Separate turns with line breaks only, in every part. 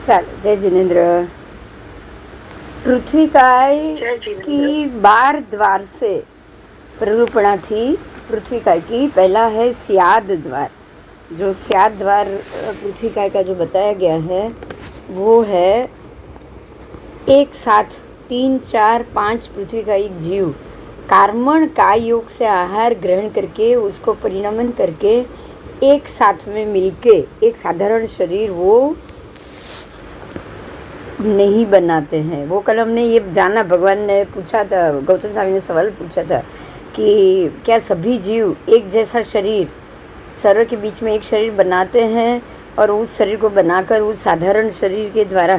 चल जय जिनेन्द्र। पृथ्वीकाय की 12 द्वार से प्ररूपणा थी। पृथ्वीकाय की पहला है स्याद द्वार। जो स्याद द्वार पृथ्वीकाय का जो बताया गया है वो है एक साथ 3, 4, 5 पृथ्वीकायिक जीव कार्मण काय योग से आहार ग्रहण करके उसको परिणमन करके एक साथ में मिलके एक साधारण शरीर वो नहीं बनाते हैं। वो कल हमने ये जाना, भगवान ने पूछा था, गौतम स्वामी ने सवाल पूछा था कि क्या सभी जीव एक जैसा शरीर सर्व के बीच में एक शरीर बनाते हैं और उस शरीर को बनाकर उस साधारण शरीर के द्वारा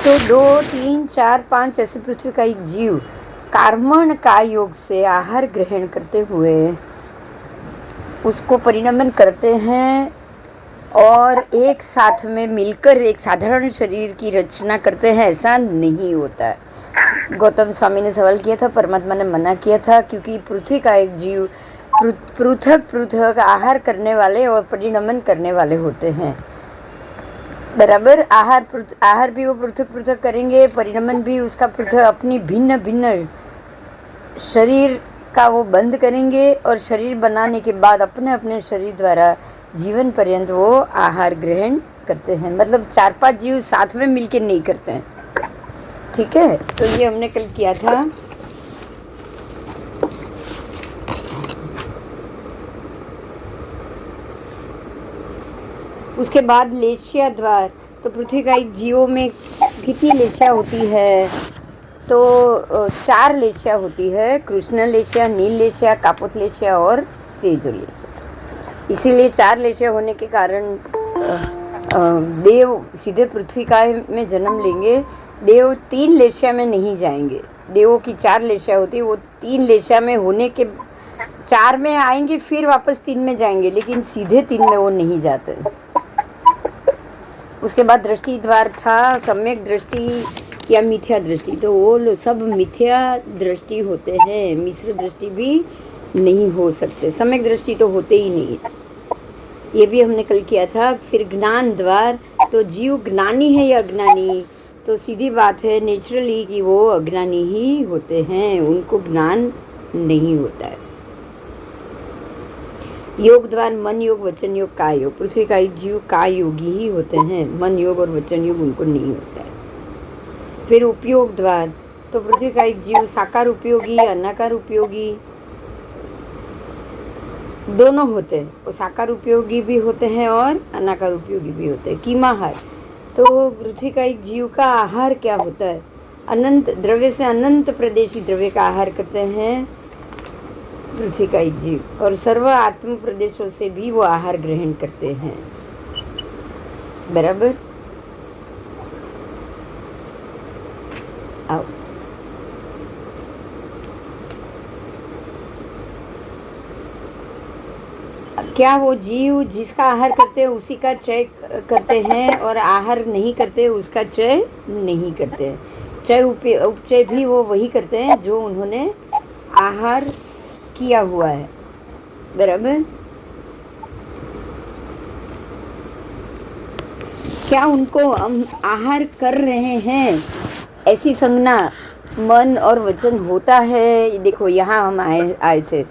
तो 2, 3, 4, 5 ऐसे पृथ्वी का एक जीव कार्मण काय योग से आहार ग्रहण करते हुए उसको परिणमन करते हैं और एक साथ में मिलकर एक साधारण शरीर की रचना करते हैं। ऐसा नहीं होता है। गौतम स्वामी ने सवाल किया था, परमात्मा ने मना किया था क्योंकि पृथ्वी का एक जीव पृथक पृथक आहार करने वाले और परिणमन करने वाले होते हैं। बराबर। आहार भी वो पृथक पृथक करेंगे, परिणमन भी उसका पृथक, अपनी भिन्न भिन्न शरीर का वो बंद करेंगे और शरीर बनाने के बाद अपने अपने शरीर द्वारा जीवन पर्यंत वो आहार ग्रहण करते हैं। मतलब 4-5 जीव साथ में मिलके नहीं करते हैं। ठीक है, तो ये हमने कल किया था। उसके बाद लेशिया द्वार। तो पृथ्वी का एक जीवों में कितनी लेशिया होती है? तो 4 लेशिया होती है, कृष्ण लेशिया, नील लेशिया, कापोत लेशिया और तेजो लेशिया। इसीलिए 4 लेशिया होने के कारण देव सीधे पृथ्वी का में जन्म लेंगे। देव 3 लेशिया में नहीं जाएंगे। देवों की 4 लेशिया होती है, वो 3 लेशिया में होने के 4 में आएंगे फिर वापस 3 में जाएंगे, लेकिन सीधे 3 में वो नहीं जाते। उसके बाद दृष्टि द्वार था, सम्यक दृष्टि या मिथ्या दृष्टि। तो वो सब मिथ्या दृष्टि होते हैं, मिश्र दृष्टि भी नहीं हो सकते, सम्यक दृष्टि तो होते ही नहीं। ये भी हमने कल किया था। फिर ज्ञान द्वार। तो जीव ज्ञानी है या अज्ञानी? तो सीधी बात है नेचुरली कि वो अज्ञानी ही होते हैं, उनको ज्ञान नहीं होता है। योग द्वार मन योग, वचन योग, काय योग। पृथ्वी का एक जीव काय योगी ही होते हैं, मन योग और वचन योग उनको नहीं होता है। फिर उपयोग द्वार। तो पृथ्वी का एक जीव साकार उपयोगी, अनाकार उपयोगी दोनों होते हैं। वो साकार उपयोगी भी होते हैं और अनाकार उपयोगी भी होते हैं। कीमाहार। तो पृथ्वी का एक जीव का आहार क्या होता है? अनंत द्रव्य से अनंत प्रदेशी द्रव्य का आहार करते हैं पृथ्वी का एक जीव, और सर्व आत्म प्रदेशों से भी वो आहार ग्रहण करते हैं। बराबर। आओ क्या वो जीव जिसका आहार करते हैं उसी का चय करते हैं और आहार नहीं करते उसका चय नहीं करते? चय उपचय भी वो वही करते हैं जो उन्होंने आहार किया हुआ है। बराबर। क्या उनको हम आहार कर रहे हैं ऐसी संज्ञा मन और वचन होता है? देखो यहाँ हम आए थे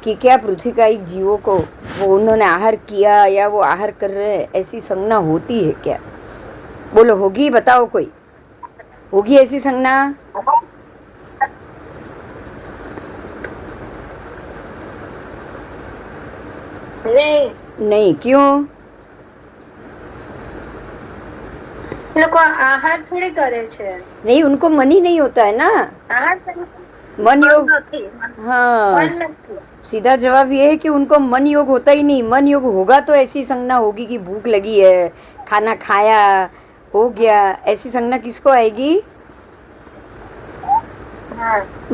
कि क्या पृथ्वी का एक जीवों को वो उन्होंने आहार किया या वो आहार कर रहे हैं ऐसी संज्ञा होती है क्या? बोलो, होगी? बताओ, कोई होगी ऐसी संज्ञा? नहीं। क्यों?
લોકો આહાર થોડી કરે છે।
नहीं, उनको मन ही नहीं होता है ना।
આહાર
मन योग। हाँ, सीधा जवाब ये है कि उनको मन योग होता ही नहीं। मन योग होगा तो ऐसी संज्ञा होगी कि भूख लगी है, खाना खाया, हो गया। ऐसी संज्ञा किसको आएगी?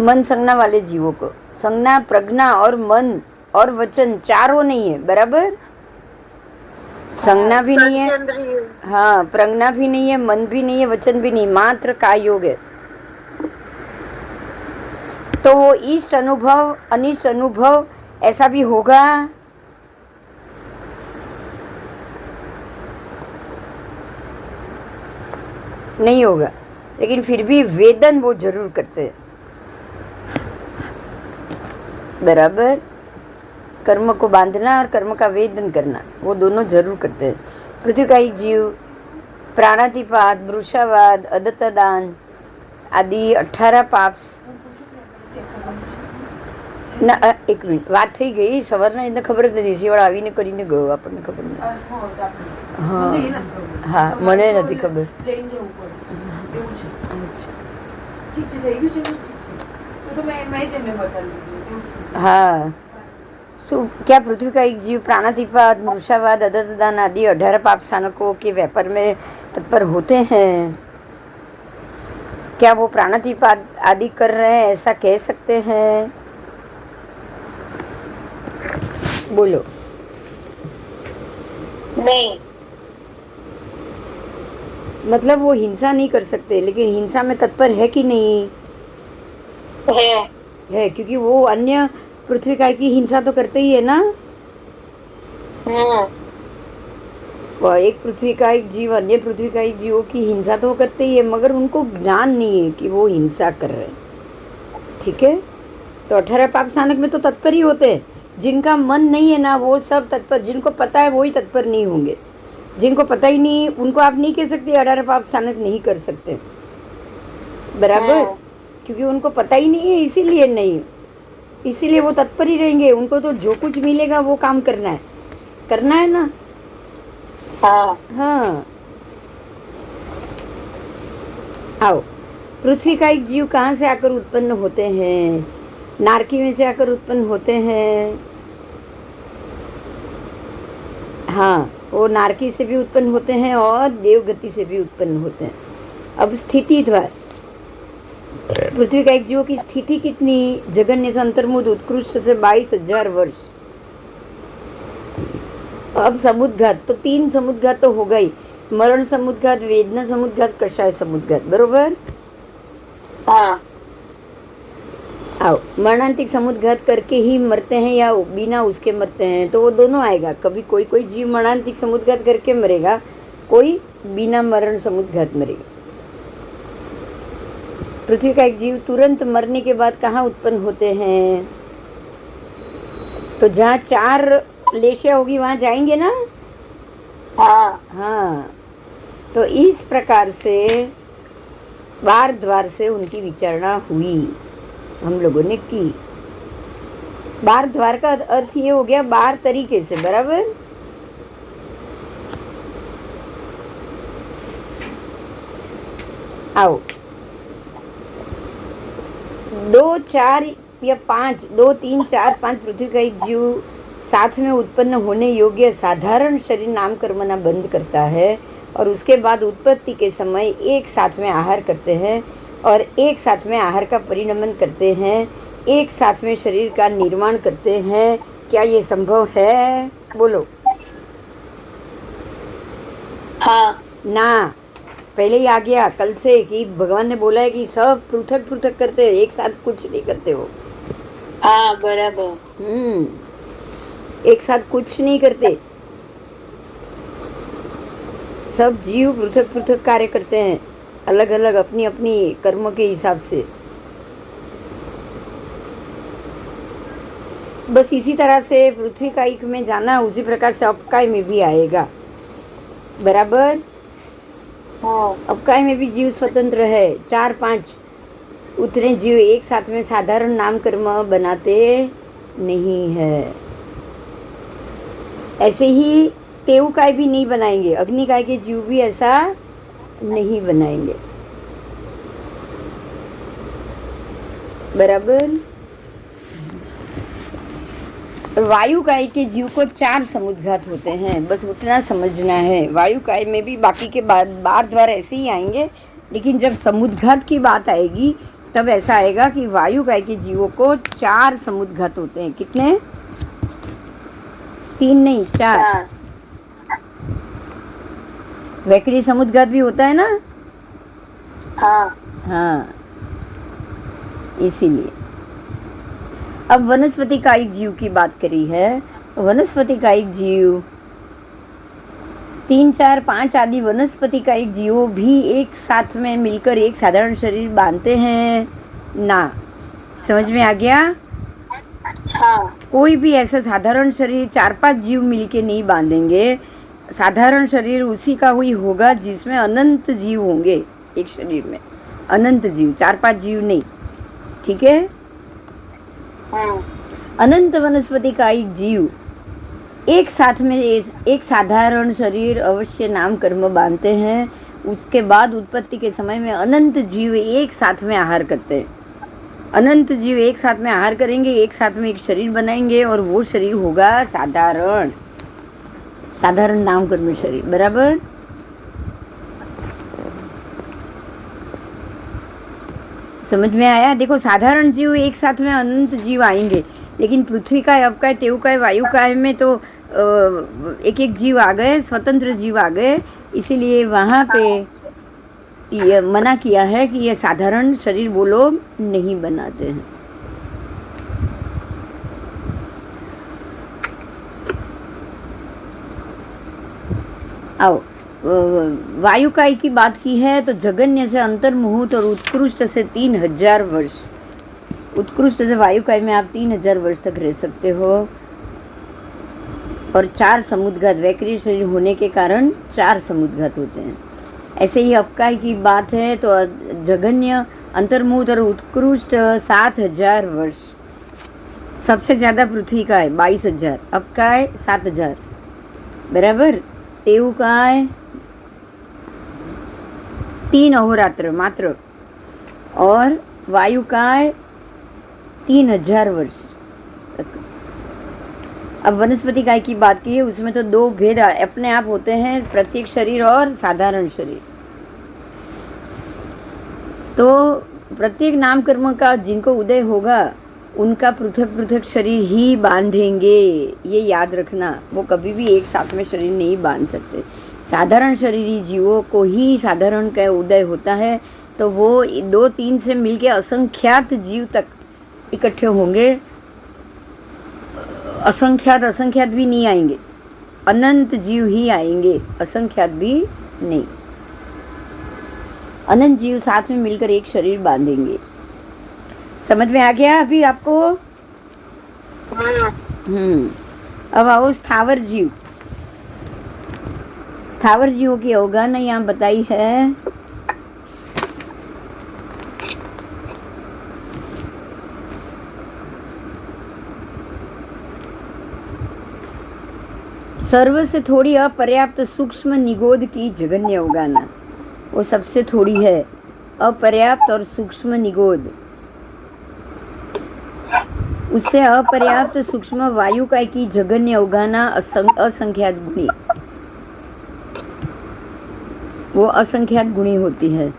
मन संज्ञा वाले जीवों को। संज्ञा, प्रज्ञा और मन और वचन चारों नहीं है। बराबर। संज्ञा भी नहीं है, हाँ, प्रज्ञा भी नहीं है, मन भी नहीं है, वचन भी नहीं, मात्र काय योग है। तो वो इष्ट अनुभव अनिष्ट अनुभव ऐसा भी होगा? नहीं होगा, लेकिन फिर भी वेदन वो जरूर करते हैं। बराबर, कर्म को बांधना और कर्म का वेदन करना वो दोनों जरूर करते हैं। पृथ्वी का एक जीव प्राणातिपात, वृषावाद, अदत्तदान आदि 18 पाप ના એક મિનિટ વાત થઈ ગઈ સવારના એને ખબર જ નથી, શિવાળ આવીને કરીને ગયો, આપણને ખબર નથી. હા હા મને નથી ખબર. હા શું क्या पृथ्वी का एक जीव प्राणातिपात, मूर्छावाद, अदत्तदान आदि 18 पाप स्थानकों के व्यापार में तत्पर होते हैं? क्या वो प्राणातिपात आदि कर रहे हैं, ऐसा कह सकते हैं? बोलो.
नहीं.
मतलब वो हिंसा नहीं कर सकते, लेकिन हिंसा में तत्पर है कि नहीं? है, क्योंकि वो अन्य पृथ्वी काय की हिंसा तो करते ही है ना. वो एक पृथ्वी का एक जीव अन्य पृथ्वी का एक जीवों की हिंसा तो करते ही है, मगर उनको ज्ञान नहीं है कि वो हिंसा कर रहे हैं. ठीक है, तो 18 पाप स्थानक में तो तत्पर ही होते हैं. जिनका मन नहीं है ना वो सब तत्पर, जिनको पता है वो ही तत्पर नहीं होंगे. जिनको पता ही नहीं उनको आप नहीं कह सकते 18 पाप स्थानक नहीं कर सकते. बराबर, क्योंकि उनको पता ही नहीं है, इसीलिए नहीं, इसीलिए वो तत्पर ही रहेंगे. उनको तो जो कुछ मिलेगा वो काम करना है ना. हाँ. आओ, पृथ्वी का एक जीव कहाँ से आकर उत्पन्न होते हैं? नारकी में से आकर उत्पन्न होते हैं. हाँ, वो नारकी से भी उत्पन्न होते हैं और देवगति से भी उत्पन्न होते हैं. अब स्थिति द्वार, पृथ्वी का एक जीव की स्थिति कितनी? जगन्य से अंतर्मुद उत्कृष्ट से 22,000 वर्ष. अब समुद्घात तो 3 समुद्घात तो हो गई. मरण समुद्घात, वेदना समुद्घात, कषाय समुद्घात. बरोबर.
हाँ.
आओ, मरणांतिक समुद्घात करके ही मरते हैं या बिना उसके मरते हैं? तो वो दोनों आएगा. कभी कोई कोई जीव मरणांतिक समुद्घात करके मरेगा, कोई बिना मरण समुद्घात मरेगा. पृथ्वी का एक जीव तुरंत मरने के बाद कहाँ उत्पन्न होते हैं? तो जहाँ 4 लेशिया होगी वहाँ जाएंगे ना. हाँ, तो इस प्रकार से बार द्वार से उनकी विचारणा हुई, हम लोगों ने की. बार द्वार का अर्थ ये हो गया 12 तरीके से. बराबर. आओ, 2, 4 या 5, 2, 3, 4, 5 पृथ्वी का एक जीव साथ में उत्पन्न होने योग्य साधारण शरीर नाम कर्मना बंद करता है और उसके बाद उत्पत्ति के समय एक साथ में आहार करते हैं और एक साथ में आहार का परिणमन करते हैं, एक साथ में शरीर का निर्माण करते हैं. क्या ये संभव है? बोलो.
हाँ.
ना, पहले ही आ गया कल से कि भगवान ने बोला है कि सब पृथक पृथक करते हैं, एक साथ कुछ नहीं करते हो.
हाँ, बराबर.
एक साथ कुछ नहीं करते. सब जीव पृथक पृथक कार्य करते हैं, अलग अलग अपनी अपनी कर्म के हिसाब से. बस इसी तरह से पृथ्वी कायिक में जाना, उसी प्रकार से अपकाय में भी आएगा. बराबर. अपकाय में भी जीव स्वतंत्र है. 4-5 उतने जीव एक साथ में साधारण नाम कर्म बनाते नहीं है. ऐसे ही तेऊ काय भी नहीं बनाएंगे, अग्नि काय के जीव भी ऐसा नहीं बनाएंगे. बराबर. वायु काय के जीव को 4 समुद्घात होते हैं, बस उतना समझना है. वायु काय में भी बाकी के बाद बार द्वार ऐसे ही आएंगे, लेकिन जब समुद्घात की बात आएगी तब ऐसा आएगा कि वायु काय के जीवों को 4 समुद्घात होते हैं. कितने? 3 नहीं, 4. वैकड़ी समुद्घात भी होता है ना. हाँ, इसीलिए. अब वनस्पति कायिक जीव की बात करी है. वनस्पति कायिक जीव 3, 4, 5 आदि वनस्पति का एक जीवो भी एक साथ में मिलकर एक साधारण शरीर बांधते हैं ना। समझ में आ गया?
हाँ।
कोई भी ऐसा साधारण शरीर 4-5 जीव मिलके नहीं बांधेंगे। साधारण शरीर उसी का हुई होगा जिसमें अनंत जीव होंगे एक शरीर में, अनंत जीव, 4-5 जीव नहीं। ठीक है? अनंत वनस्पति का एक जीव एक साथ में एक साधारण शरीर अवश्य नाम कर्म बांधते हैं। उसके बाद उत्पत्ति के समय में अनंत जीव एक साथ में आहार करते हैं। अनंत जीव एक साथ में आहार करेंगे, एक साथ में एक शरीर बनाएंगे और वो शरीर होगा साधारण, साधारण नाम कर्म शरीर। बराबर? समझ में आया? देखो, साधारण जीव एक साथ में अनंत जीव आएंगे, लेकिन पृथ्वी का, अब का, तेव का, वायु का में तो एक एक जीव आ गए, स्वतंत्र जीव आ गए। इसीलिए वहाँ पे ये मना किया है कि ये साधारण शरीर वो लोग नहीं बनाते हैं। आओ, वायुकाय की बात की है तो जगन्य से अंतर्मुहूर्त और उत्कृष्ट से 3000 वर्ष। उत्कृष्ट से वायुकाय में आप 3000 वर्ष तक रह सकते हो। और 4 समुद्घात, वैक्रिय शरीर होने के कारण 4 समुद्घात होते हैं। ऐसे ही अपकाय की बात है तो जगन्य, अंतर्मुहूर्त और उत्कृष्ट 7000 वर्ष। सबसे ज़्यादा पृथ्वी का है 22,000, अपकाय 7000। बराबर? तेव काय 3 अहोरात्र मात्र, और वायु काय 3000 वर्ष तक। अब वनस्पति काय की बात की है, उसमें तो 2 भेद अपने आप होते हैं, प्रत्येक शरीर और साधारण शरीर। तो प्रत्येक नाम कर्म का जिनको उदय होगा उनका पृथक पृथक शरीर ही बांधेंगे, ये याद रखना। वो कभी भी एक साथ में शरीर नहीं बांध सकते। साधारण शरीरी जीवों को ही साधारण का उदय होता है, तो वो 2-3 से मिलके असंख्यात जीव तक इकट्ठे होंगे। असंख्यात भी नहीं आएंगे, अनंत जीव ही आएंगे, असंख्यात भी नहीं। अनंत जीव साथ में मिलकर एक शरीर बांधेंगे। समझ में आ गया अभी आपको? अब आओ स्थावर जीव। स्थावर जीवों की अवगाहना यहाँ बताई है। सर्व से थोड़ी अपर्याप्त सूक्ष्म निगोद की जघन्य अवगाहना, वो सबसे थोड़ी है, अपर्याप्त और सूक्ष्म निगोद। उससे अपर्याप्त सूक्ष्म वायु काय की जघन्य अवगाहना असंख्यात गुणी, वो असंख्यात गुणी होती है।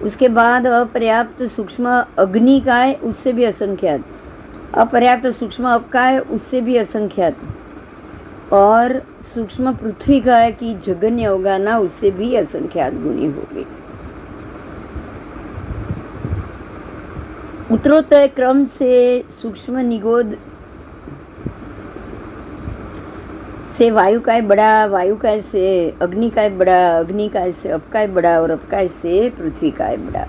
उसके बाद अपर्याप्त सूक्ष्म अग्नि काय, उससे भी असंख्यात। अपर्याप्त सूक्ष्म अपकाय, उससे भी असंख्यात। और सूक्ष्म पृथ्वी काय की जघन्य अवगाहना, उससे भी असंख्यात गुणी होगी। उत्तरोत्तर क्रम से सूक्ष्म निगोद से वायु काय बड़ा, वायु काय से अग्नि काय बड़ा, अग्नि काय से अपकाय बड़ा, और अपकाय से पृथ्वी काय बड़ा।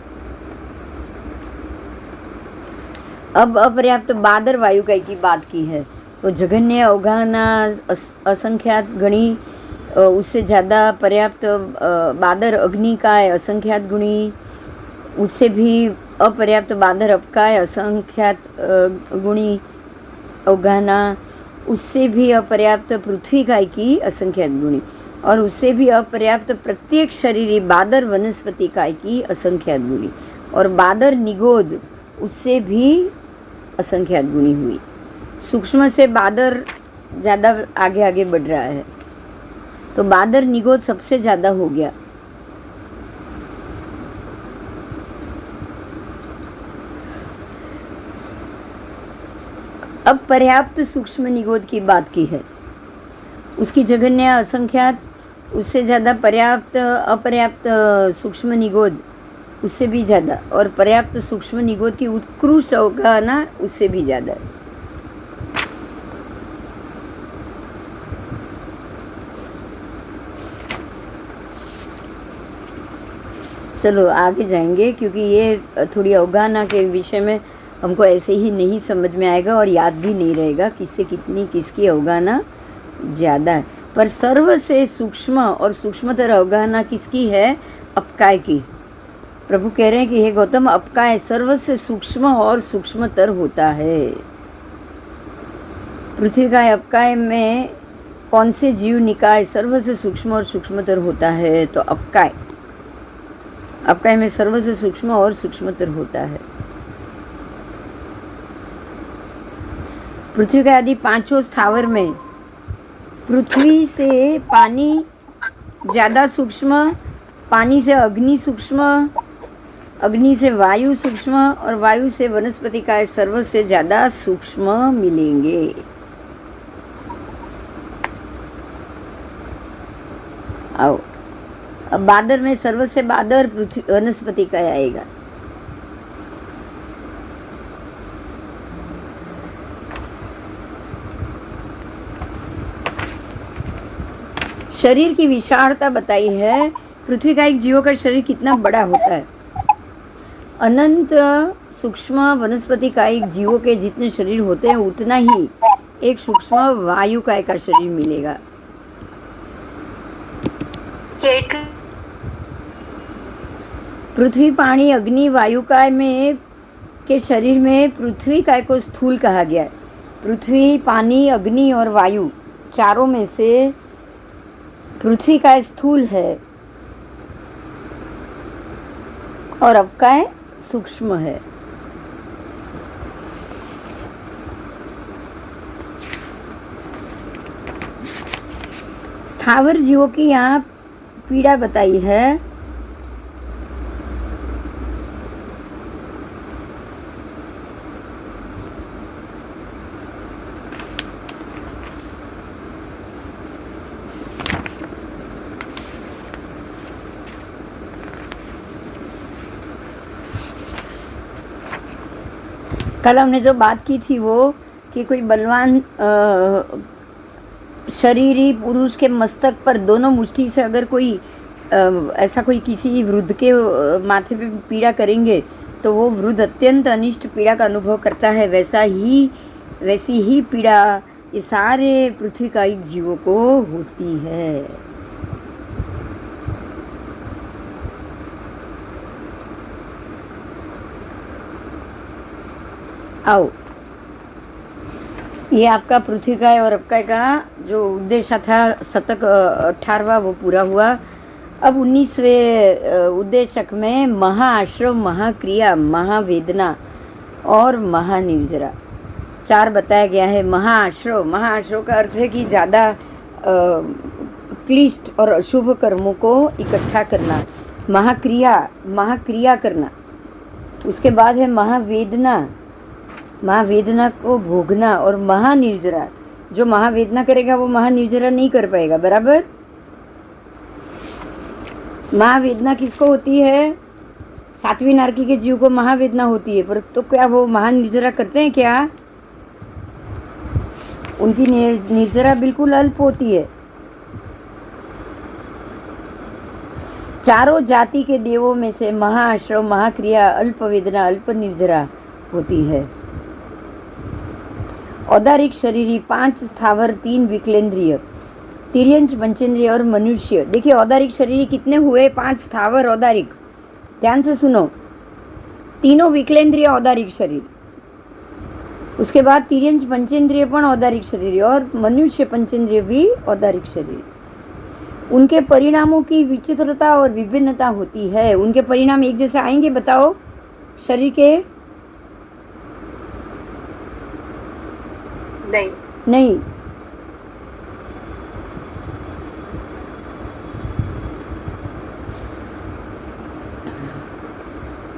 अब अपर्याप्त बादर वायु काय की बात की है तो जघन्य अवगाहना असंख्यात गणी, उससे ज़्यादा पर्याप्त बादर अग्नि काय असंख्यात गुणी, उससे भी अपर्याप्त बादर अपकाय असंख्यात गुणी अवगाहना, उससे भी अपर्याप्त पृथ्वी काय की असंख्यात गुणी, और उससे भी अपर्याप्त प्रत्येक शरीरी बादर वनस्पति काय की असंख्यात गुणी, और बादर निगोद उससे भी असंख्यात गुणी हुई। सूक्ष्म से बादर ज़्यादा आगे आगे बढ़ रहा है, तो बादर निगोद सबसे ज़्यादा हो गया। अब पर्याप्त सूक्ष्म निगोद की बात की है, उसकी जघन्य असंख्यात, उससे ज़्यादा पर्याप्त अपर्याप्त सूक्ष्म निगोद, उससे भी ज़्यादा, और पर्याप्त सूक्ष्म निगोद की उत्कृष्ट अवगाहना उससे भी ज़्यादा है। चलो आगे जाएंगे, क्योंकि ये थोड़ी अवगाहना के विषय में हमको ऐसे ही नहीं समझ में आएगा और याद भी नहीं रहेगा किससे कितनी किसकी अवगाहना ज़्यादा है। पर सर्व से सूक्ष्म और सूक्ष्मतर अवगाहना किसकी है? अपकाय की। प्रभु कह रहे हैं कि हे गौतम, अपकाय सर्व से सूक्ष्म और सूक्ष्मतर होता है। पृथ्वी का अपकाय में कौन से जीव निकाय सर्व से सूक्ष्म और सूक्ष्मतर होता है? तो अपकाय में सर्व से सूक्ष्म और सूक्ष्मतर होता है। पृथ्वी के आदि पांचों स्थावर में पृथ्वी से पानी ज़्यादा सूक्ष्म, पानी से अग्नि सूक्ष्म, अग्नि से वायु सूक्ष्म और वायु से वनस्पति का सर्व से ज़्यादा सूक्ष्म मिलेंगे। आओ, अब बादर में सर्व से बादर पृथ्वी वनस्पति का आएगा। शरीर की विशालता बताई है। पृथ्वी का एक जीव का शरीर कितना बड़ा होता है। अनंत सूक्ष्म वनस्पति का एक जीवों के जितने शरीर होते हैं उतना ही एक सूक्ष्म वायु का एक शरीर मिलेगा। पृथ्वी पानी अग्नि वायु काय में के शरीर में पृथ्वी काय को स्थूल कहा गया है। पृथ्वी पानी अग्नि और वायु चारों में से पृथ्वी काय स्थूल है और अपकाय सूक्ष्म है। स्थावर जीवों की यहाँ पीड़ा बताई है। कल हमने जो बात की थी वो कि कोई बलवान शरीरी पुरुष के मस्तक पर दोनों मुट्ठी से अगर कोई ऐसा कोई किसी वृद्ध के माथे पे पीड़ा करेंगे तो वो वृद्ध अत्यंत अनिष्ट पीड़ा का अनुभव करता है। वैसी ही पीड़ा ये सारे पृथ्वी का एक जीवों को होती है। आओ, ये आपका पृथ्वी का और अपकाय का जो उद्देश्य था शतक 18वां वो पूरा हुआ। अब 19वें उद्देशक में महाआश्रव, महाक्रिया, महावेदना और महानिर्जरा 4 बताया गया है। महाआश्रव का अर्थ है कि ज़्यादा क्लिष्ट और अशुभ कर्मों को इकट्ठा करना। महाक्रिया करना। उसके बाद है महावेदना को भोगना। और महानिर्जरा, जो महावेदना करेगा वो महानिर्जरा नहीं कर पाएगा। बराबर। महावेदना किसको होती है? 7वीं नारकी के जीव को महावेदना होती है। पर तो क्या वो महानिर्जरा करते हैं क्या? उनकी निर्जरा बिल्कुल अल्प होती है। चारों जाति के देवों में से महाआश्रव, महाक्रिया, अल्प वेदना, अल्प निर्जरा होती है। औदारिक शरीरी 5 स्थावर, 3 विकलेंद्रिय, तिर्यंच, पंचेंद्रिय और मनुष्य। देखिए औदारिक शरीरी कितने हुए? 5 स्थावर औदारिक। ध्यान से सुनो। तीनों विकलेंद्रिय औदारिक शरीर, उसके बाद तिर्यंच पंचेंद्रिय पण औदारिक शरीर और मनुष्य पंचेंद्रिय भी औदारिक शरीर। उनके परिणामों की विचित्रता और विभिन्नता होती है। उनके परिणाम एक जैसे आएंगे? बताओ शरीर के। नहीं।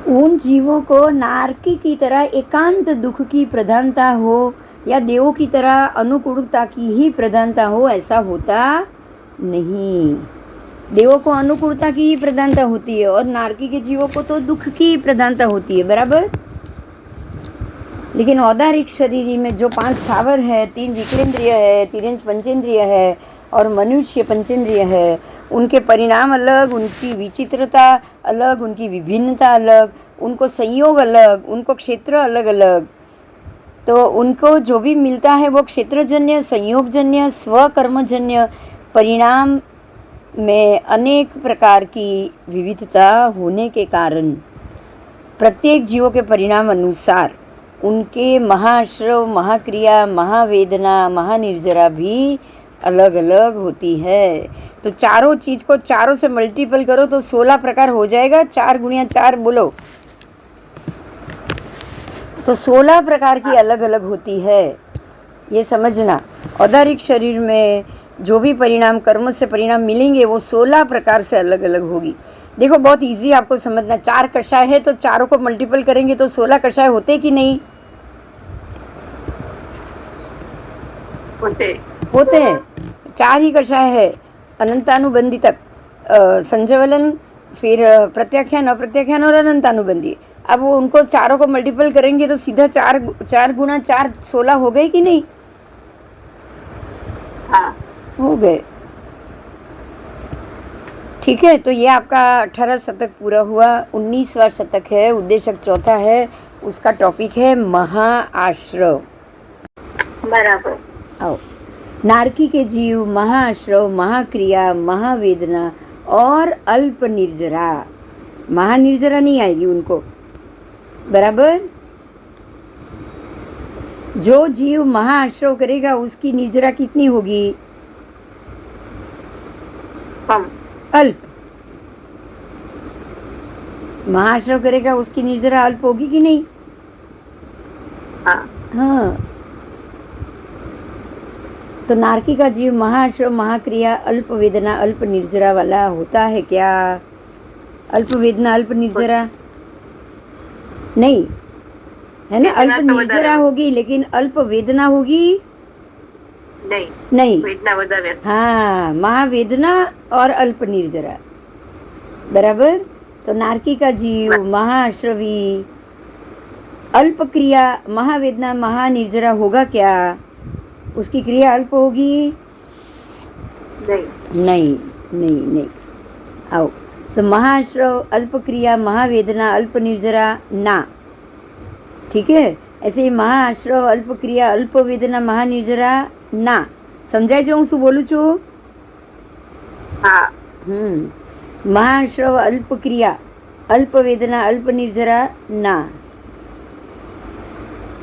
उन जीवों को नारकी की तरह एकांत दुख की प्रधानता हो या देवों की तरह अनुकूलता की ही प्रधानता हो, ऐसा होता नहीं। देवों को अनुकूलता की ही प्रधानता होती है और नारकी के जीवों को तो दुख की प्रधानता होती है। बराबर। लेकिन औदारिक शरीरी में जो 5 स्थावर है, 3 विकलेंद्रिय है, तिर्यंच पंचेंद्रिय है और मनुष्य पंचेंद्रिय है, उनके परिणाम अलग, उनकी विचित्रता अलग, उनकी विभिन्नता अलग, उनको संयोग अलग, उनको क्षेत्र अलग अलग। तो उनको जो भी मिलता है वो क्षेत्रजन्य, संयोगजन्य, स्वकर्मजन्य परिणाम में अनेक प्रकार की विविधता होने के कारण प्रत्येक जीवों के परिणाम अनुसार उनके महाश्रव, महाक्रिया, महावेदना, महानिर्जरा भी अलग अलग होती है। तो चारों चीज को चारों से मल्टीपल करो तो 16 प्रकार हो जाएगा। 4 गुणिया 4 बोलो तो 16 प्रकार की अलग अलग होती है, ये समझना। औदारिक शरीर में जो भी परिणाम, कर्म से परिणाम मिलेंगे वो 16 प्रकार से अलग अलग होगी। देखो बहुत इजी आपको समझना। 4 कषाय है तो चारों को मल्टीपल करेंगे तो 16 कषाय होते कि नहीं होते हैं। 4 ही कषाय है, अनंतानुबंधी तक, संजवलन, फिर प्रत्याख्यान, अप्रत्याख्यान और अनंतानुबंधी। अब वो उनको चारों को मल्टीपल करेंगे तो सीधा 4 गुणा 4 16 हो गए कि नहीं?
हाँ
हो गए। ठीक है, तो ये आपका 18 शतक पूरा हुआ। 19वां शतक है, उद्देशक चौथा है, उसका टॉपिक है महाआश्रव।
बराबर।
आओ, नारकी के जीव महाआश्रव, महाक्रिया, महावेदना और अल्प निर्जरा। महानिर्जरा नहीं आएगी उनको, बराबर। जो जीव महाआश्रव करेगा उसकी निर्जरा कितनी होगी?
कम।
अल्प। महाआश्रव करेगा उसकी निर्जरा अल्प होगी कि नहीं? हाँ। तो नारकी का जीव महाआश्रव, महाक्रिया, अल्प वेदना, अल्प निर्जरा वाला होता है क्या? अल्प वेदना, अल्प निर्जरा नहीं है ना। अल्प निर्जरा होगी लेकिन अल्प वेदना होगी नहीं।
वेदना વધારે।
हाँ, महावेदना और अल्प निर्जरा, बराबर। तो नारकी का जीव महाश्रवी, अल्प क्रिया, महावेदना, महानिर्जरा होगा क्या? उसकी क्रिया अल्प होगी? नहीं। नहीं। आओ, तो महाश्रव, अल्प क्रिया, महावेदना, अल्प निर्जरा ना। ठीक है, ऐसे ही महाश्रव, अल्प क्रिया, अल्प वेदना, महानिर्जरा ना। समझाय છે હું શું બોલું છું?
हाँ।
महाश्रव, अल्प क्रिया, अल्प वेदना, अल्प निर्जरा ना।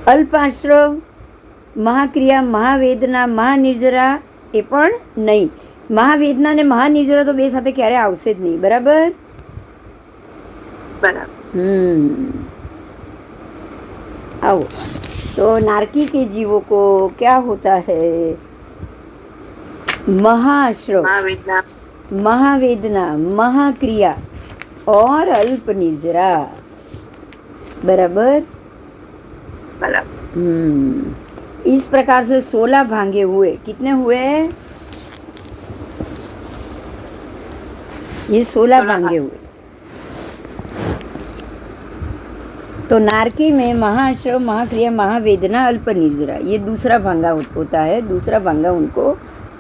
अल्पाश्रव, महाक्रिया, महावेदना, महानिर्जरा એ પણ નહીં। મહાવેદના ને મહાનિર્જરા તો બે સાથે ક્યારે આવશે જ નહીં, બરાબર? आओ, तो नारकी के जीवों को क्या होता है? महाश्रव, महावेदना, महाक्रिया और अल्प निर्जरा, बराबर। इस प्रकार से 16 भांगे हुए। कितने हुए? ये 16 भांगे हुए। तो नारकी में महाश्रव, महाक्रिया, महावेदना, अल्प निर्जरा, ये दूसरा भांगा होता है। दूसरा भांगा उनको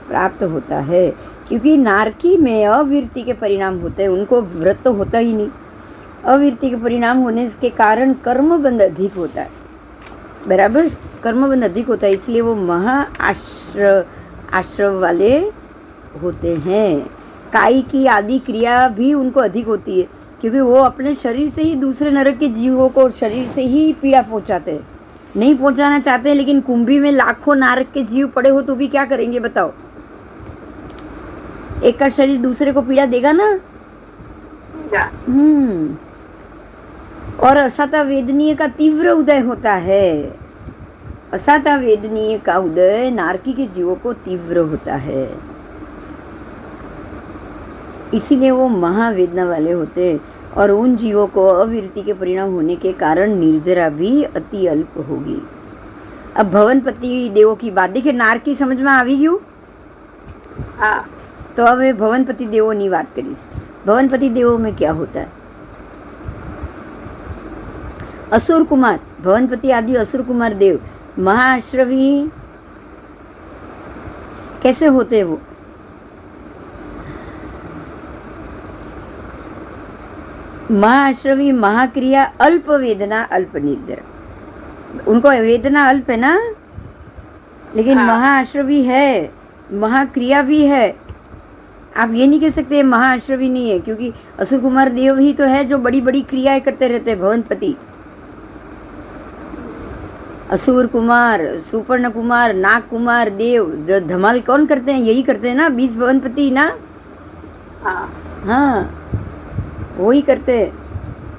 प्राप्त होता है क्योंकि नारकी में अविरति के परिणाम होते हैं, उनको व्रत तो होता ही नहीं। अविरति के परिणाम होने के कारण कर्मबंध अधिक होता है, बराबर। कर्मबंध अधिक होता है, इसलिए वो आश्रव वाले होते हैं। काई की आदि क्रिया भी उनको अधिक होती है क्योंकि वो अपने शरीर से ही दूसरे नरक के जीवों को शरीर से ही पीड़ा पहुंचाते हैं। नहीं पहुंचाना चाहते हैं, लेकिन कुंभी में लाखों नरक के जीव पड़े हो तो भी क्या करेंगे बताओ? एक का शरीर दूसरे को पीड़ा देगा ना। और असाता वेदनीय का तीव्र उदय होता है। असाता वेदनीय का उदय नारकी के जीवों को तीव्र होता है, इसीलिए वो महावेदना वाले होते। और उन जीवों को अविरति के परिणाम होने के कारण निर्जरा भी अति अल्प होगी। अब भवनपति देवों की बात देखिए। नारकी समझ में આવી ગયું?
हाँ।
तो હવે ભવનપતિ દેવોની વાત કરીશ। ભવનપતિ દેવો में क्या होता है? असुर कुमार, भवनपति आदि असुर कुमार देव महाश्रवी कैसे होते हैं? वो महाश्रवी, महाक्रिया, अल्प वेदना, अल्प निर्जरा। उनको वेदना अल्प है ना, लेकिन
हाँ।
महाश्रवी है, महाक्रिया भी है। आप ये नहीं कह सकते महाश्रवी नहीं है, क्योंकि असुर कुमार देव ही तो है जो बड़ी बड़ी क्रियाएं करते रहते हैं, भवनपति। असुर कुमार, सुपर्ण कुमार, नाग कुमार देव, जो धमाल कौन करते हैं, यही करते हैं ना, 20 भवनपति ना।
हाँ।
हाँ, वो ही करते हैं।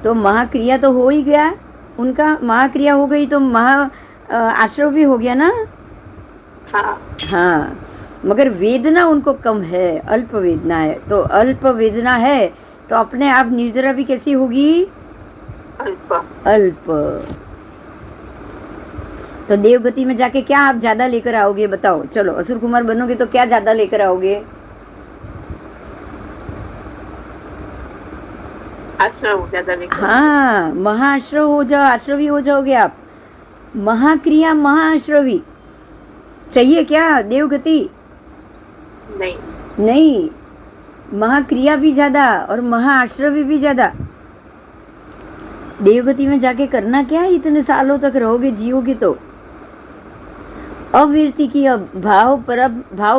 तो महाक्रिया तो हो ही गया उनका, महाक्रिया हो गई तो महा आश्रव भी हो गया ना।
हाँ।
हाँ, मगर वेदना उनको कम है, अल्प वेदना है। तो अल्प वेदना है तो अपने आप निर्जरा भी कैसी होगी,
अल्प।
अल्प। तो देवगति में जाके क्या आप ज्यादा लेकर आओगे, बताओ। चलो, असुर कुमार बनोगे तो क्या ज्यादा लेकर आओगे,
आश्रव ज्यादा लेकर।
हाँ, महाआश्रव हो जाओ, आश्रवी हो जाओगे आप। महाक्रिया, महाआश्रवी चाहिए क्या देवगति,
नहीं।
नहीं, महाक्रिया भी ज्यादा और महाआश्रवी भी ज्यादा। देवगति में जाके करना क्या है, इतने सालों तक रहोगे, जियोगे तो। अविरति की भाव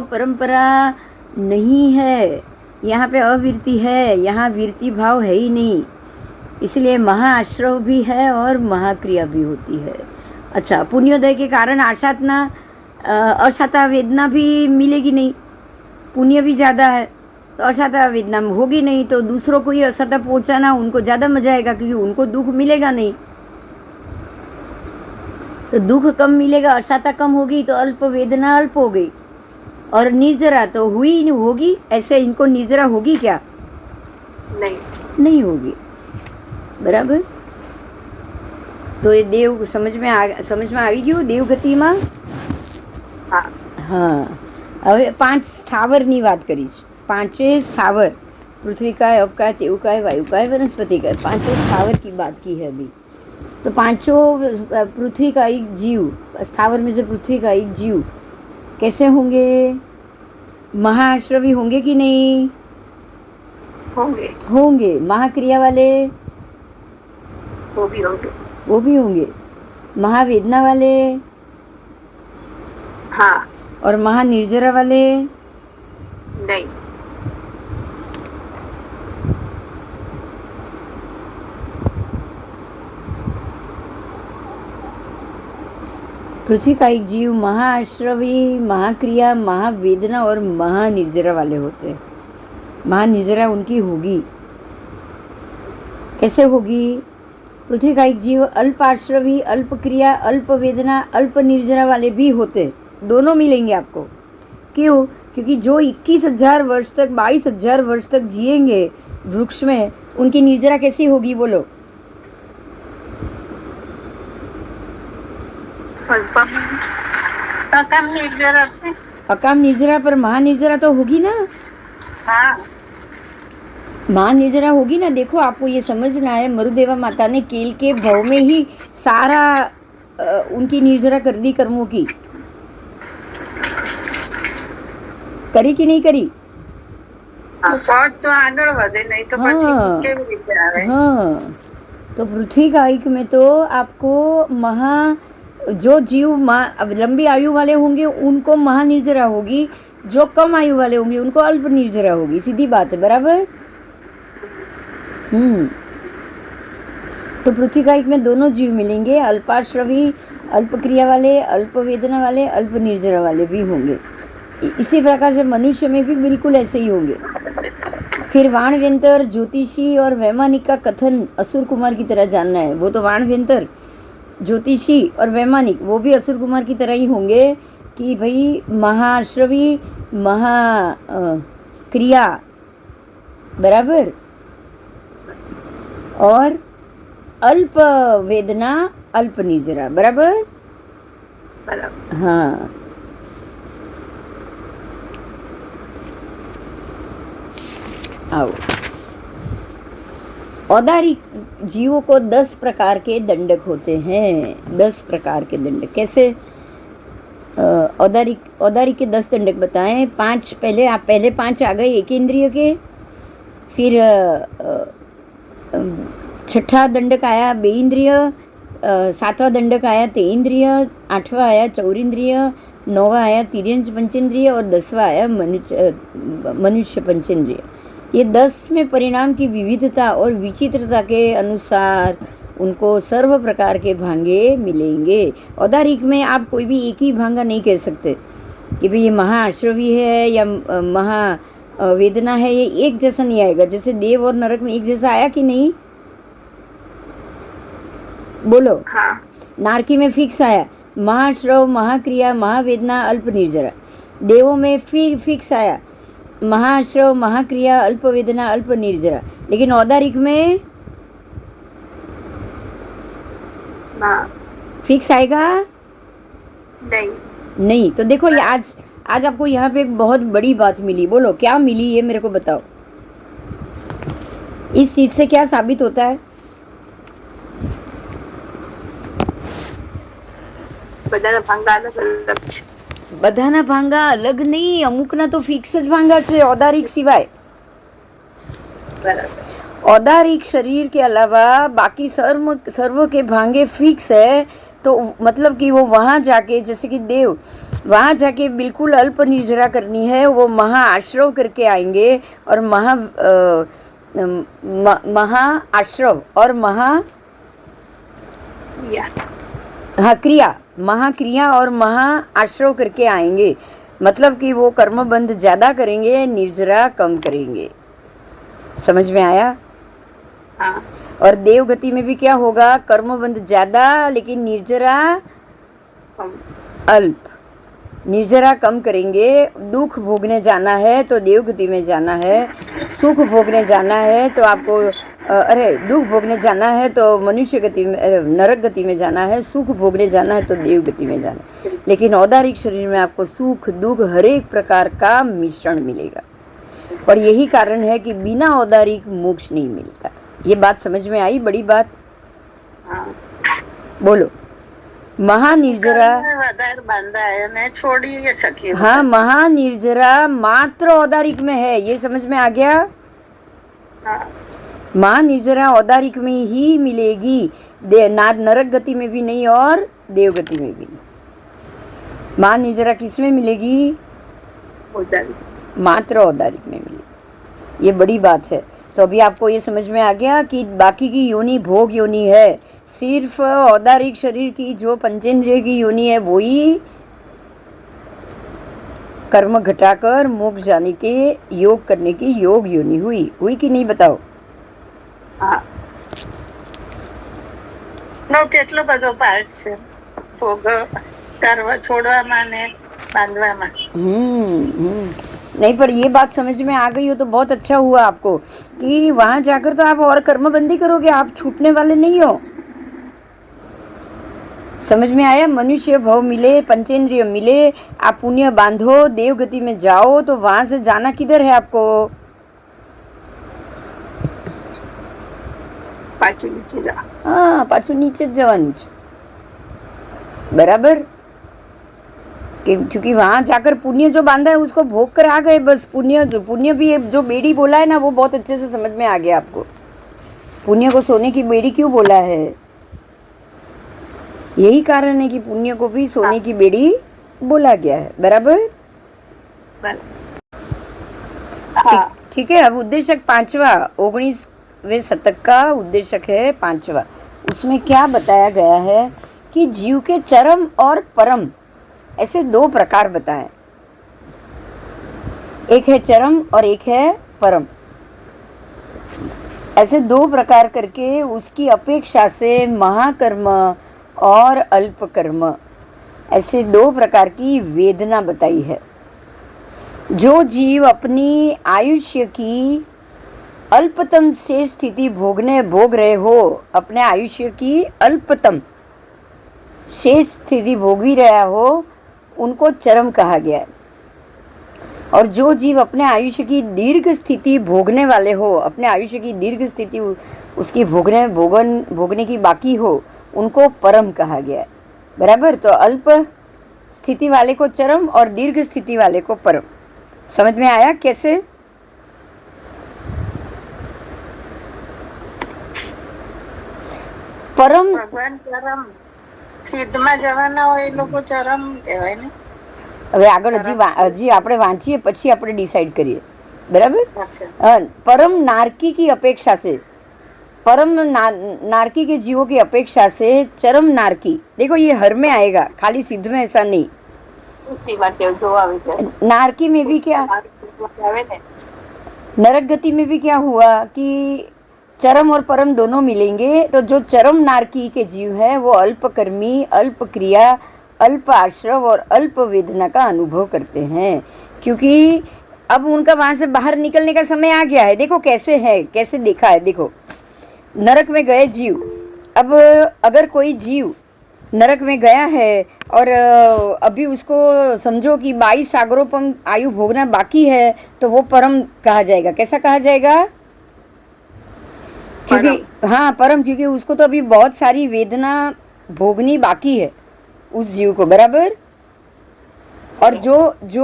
परंपरा नहीं है यहाँ पे, अविरति है यहाँ, वीरति भाव है ही नहीं, इसलिए महाआश्रव भी है और महाक्रिया भी होती है। अच्छा, पुण्योदय के कारण आशातना अशाता वेदना भी मिलेगी नहीं, पुण्य भी ज़्यादा है तो अशाता वेदना होगी नहीं, तो दूसरों को ही अशाता पहुंचाना उनको ज़्यादा मजा आएगा, क्योंकि उनको दुख मिलेगा नहीं। तो दुख कम मिलेगा, अशाता कम होगी तो अल्प वेदना अल्प हो गई, और निर्जरा तो हुई नहीं होगी। ऐसे इनको निर्जरा होगी क्या,
नहीं,
नहीं होगी, बराबर। तो ये देव समझ में આવી ગયું દેવગતિમાં।
हाँ।
હા, હવે 5 સ્થાવરની વાત કરીશ। 5 સ્થાवर, पृथ्वी का, अप का, तेव का, वायु का, वनस्पति का, 5 स्थावर की बात की है अभी। तो 5 पृथ्वी का एक जीव, स्थावर में से पृथ्वी का एक जीव कैसे होंगे, महाआश्रवी होंगे कि नहीं,
होंगे।
होंगे। महाक्रिया वाले,
वो भी होंगे।
वो भी होंगे। महावेदना वाले,
हाँ।
और महानिर्जरा वाले,
नहीं।
पृथ्वी का एक जीव महाआश्रवी, महाक्रिया, महावेदना और महानिर्जरा वाले होते हैं। महानिर्जरा उनकी होगी, कैसे होगी, पृथ्वी का एक जीव अल्प आश्रवी, अल्प क्रिया, अल्प वेदना, अल्प निर्जरा वाले भी होते, दोनों मिलेंगे आपको। क्यों, क्योंकि जो 21,000 वर्ष तक, 22,000 वर्ष तक जिएंगे वृक्ष में, उनकी निर्जरा कैसी होगी बोलो,
अकाम निर्जरा से।
अकाम निर्जरा, पर महानिर्जरा तो होगी ना।
हाँ।
महानिर्जरा होगी ना। देखो, आपको ये समझना है, मरुदेवा माता ने केल के भव में ही सारा उनकी निर्जरा कर दी, कर्मों की करी कि नहीं करी।
तो आगे बढ़े, नहीं तो
हाँ,
केवी रीते आवे।
हाँ, तो पृथ्वी कायिक में तो आपको जो जीव अब लंबी आयु वाले होंगे उनको महानिर्जरा होगी, जो कम आयु वाले होंगे उनको अल्प निर्जरा होगी, सीधी बात है, बराबर। तो पृथ्वी कायिक में दोनों जीव मिलेंगे, अल्पाश्रवी, अल्प क्रिया वाले, अल्प वेदना वाले, अल्प निर्जरा वाले भी होंगे। इसी प्रकार से मनुष्य में भी बिल्कुल ऐसे ही होंगे। फिर वाणव्यंतर, ज्योतिषी और वैमानिक का कथन असुर कुमार की तरह जानना है। वो तो वाणव्यंतर, ज्योतिषी और वैमानिक वो भी असुर कुमार की तरह ही होंगे कि भाई महाश्रवी, महा क्रिया, बराबर, और अल्प वेदना, अल्प निर्जरा, बराबर। हाँ, आओ। औदारिक जीवों को 10 प्रकार के दंडक होते हैं। 10 प्रकार के दंडक कैसे, औदारिक के 10 दंडक बताएं। 5 पहले 5 आ गए एक इंद्रिय के, फिर छठा दंडक आया बेइंद्रिय, सातवां दंडक आया तेइंद्रिय, आठवां आया चौरिंद्रिय, नौवां आया तिर्यंच पंचेंद्रिय और 10वां आया मनुष्य पंचेंद्रिय। ये 10 में परिणाम की विविधता और विचित्रता के अनुसार उनको सर्व प्रकार के भांगे मिलेंगे। औदारिक में आप कोई भी एक ही भांगा नहीं कह सकते कि भाई ये महाआश्रवी है या महा वेदना है, ये एक जैसा नहीं आएगा। जैसे देव और नरक में एक जैसा आया कि नहीं, बोलो।
हाँ।
नारकी में फिक्स आया, महाश्रव, महाक्रिया, महावेदना, अल्प निर्जरा। देवों में फिक्स आया, महाश्रव, महाक्रिया, अल्प वेदना, अल्प निर्जरा। लेकिन औदारिक में फिक्स आएगा नहीं। तो देखो ये आज आपको यहाँ पे एक बहुत बड़ी बात मिली। बोलो क्या मिली, ये मेरे को बताओ। इस चीज से क्या साबित होता है? बधाना भांगा अलग नहीं, अमुकना तो फिक्स જ भांगा છે औदारिक सिवाय। औदारिक शरीर के अलावा बाकी सर्व के भांगे फिक्स है। तो मतलब कि वो वहां जाके, जैसे कि देव वहां जाके बिल्कुल अल्प निर्जरा करनी है, वो महा आश्रव करके आएंगे और महा आश्रव और क्रिया, महाक्रिया और महा आश्रव करके आएंगे। मतलब कि वो कर्मबंध ज्यादा करेंगे, निर्जरा कम करेंगे। समझ में आया?
हाँ।
और देव गति में भी क्या होगा, कर्मबंध ज्यादा लेकिन निर्जरा अल्प। निर्जरा कम करेंगे। दुख भोगने जाना है तो देव गति में जाना है, सुख भोगने जाना है तो आपको दुख भोगने जाना है तो मनुष्य गति में, नरक गति में जाना है। सुख भोगने जाना है तो देव गति में जाना है। लेकिन औदारिक शरीर में आपको सुख दुख हर एक प्रकार का मिश्रण मिलेगा। और यही कारण है कि बिना औदारिक मोक्ष नहीं मिलता। ये बात समझ में आई? बड़ी बात। बोलो। महानिर्जरा, हाँ, महानिर्जरा मात्र औदारिक में है। ये समझ में आ गया? महानिर्जरा औदारिक में ही मिलेगी, नरक गति में भी नहीं और देव गति में भी नहीं। महानिर्जरा किस में मिलेगी? मात्र औदारिक में मिलेगी। ये बड़ी बात है। तो अभी आपको ये समझ में आ गया कि बाकी की योनि भोग योनि है। सिर्फ औदारिक शरीर की जो पंचेंद्रिय की योनि है वही कर्म घटाकर मोक्ष जाने के योग करने की योग योनि हुई कि नहीं, बताओ?
કેટલો બધો પાર્ટ છે ભોગ કરવા છોડવામાં ને બાંધવામાં।
नहीं, पर ये बात समझ में आ गई हो तो बहुत अच्छा हुआ आपको कि वहां जाकर तो आप और कर्मबंदी करोगे, आप छूटने वाले नहीं हो। समझ में आया? मनुष्य भव मिले, पंचेंद्रिय मिले, आप पुण्य बांधो, देव गति में जाओ, तो वहां से जाना किधर है आपको? हाँ, पाछू नीचे जवान। बराबर। क्योंकि वहां जाकर पुण्य जो बांधा है उसको भोग कर आ गए। बस पुण्य भी जो बेड़ी बोला है ना, वो बहुत अच्छे से समझ में आ गया आपको। पुण्य को सोने की बेड़ी क्यों बोला है? यही कारण है कि पुण्य को भी सोने की बेड़ी बोला गया है। बराबर। ठीक है। अब उद्देश्यक 5वां, 19वें शतक का उद्देश्यक है 5वां। उसमें क्या बताया गया है कि जीव के चरम और परम ऐसे 2 प्रकार बताएं। एक है चरम और एक है परम। ऐसे 2 प्रकार करके उसकी अपेक्षा से महाकर्म और अल्प कर्म, ऐसे 2 प्रकार की वेदना बताई है। जो जीव अपनी आयुष्य की अल्पतम शेष स्थिति भोग रहे हो, अपने आयुष्य की अल्पतम शेष स्थिति भोग ही रहा हो, उनको चरम कहा गया है। और जो जीव अपने आयुष्य की दीर्घ स्थिति भोगने वाले हो, अपने आयुष्य की दीर्घ स्थिति उसकी भोगने की बाकी हो, उनको परम कहा गया है। बराबर। तो अल्प स्थिति वाले को चरम और दीर्घ स्थिति वाले को परम। समझ में आया कैसे? પરમ
ભગવાન ચરમ સિદ્ધમાં જવાના હોય એ લોકો ચરમ કહેવાય ને.
હવે આગળ હજી આપણે વાંચીએ પછી આપણે ડિસાइड કરીએ, बराबर.
अच्छा
परम नारकी की अपेक्षा से, परम नारकी के जीवों की अपेक्षा से चरम नारकी, देखो ये हर में आएगा, खाली सिद्ध में ऐसा नहीं.
उसी માટે जो આવે છે
नारकी में भी क्या,
આવે ને
नरक गति में भी क्या हुआ कि चरम और परम दोनों मिलेंगे. तो जो चरम नारकी के जीव है वो अल्पकर्मी, अल्प क्रिया, अल्प आश्रव और अल्प वेदना का अनुभव करते हैं, क्योंकि अब उनका वहां से बाहर निकलने का समय आ गया है. देखो कैसे है, कैसे देखा है. देखो नरक में गए जीव, अब अगर कोई जीव नरक में गया है और अभी उसको समझो कि 22 सागरोपम आयु भोगना बाकी है, तो वो परम कहा जाएगा. कैसा कहा जाएगा? क्योंकि हाँ परम, क्योंकि उसको तो अभी बहुत सारी वेदना भोगनी बाकी है उस जीव को, बराबर. और जो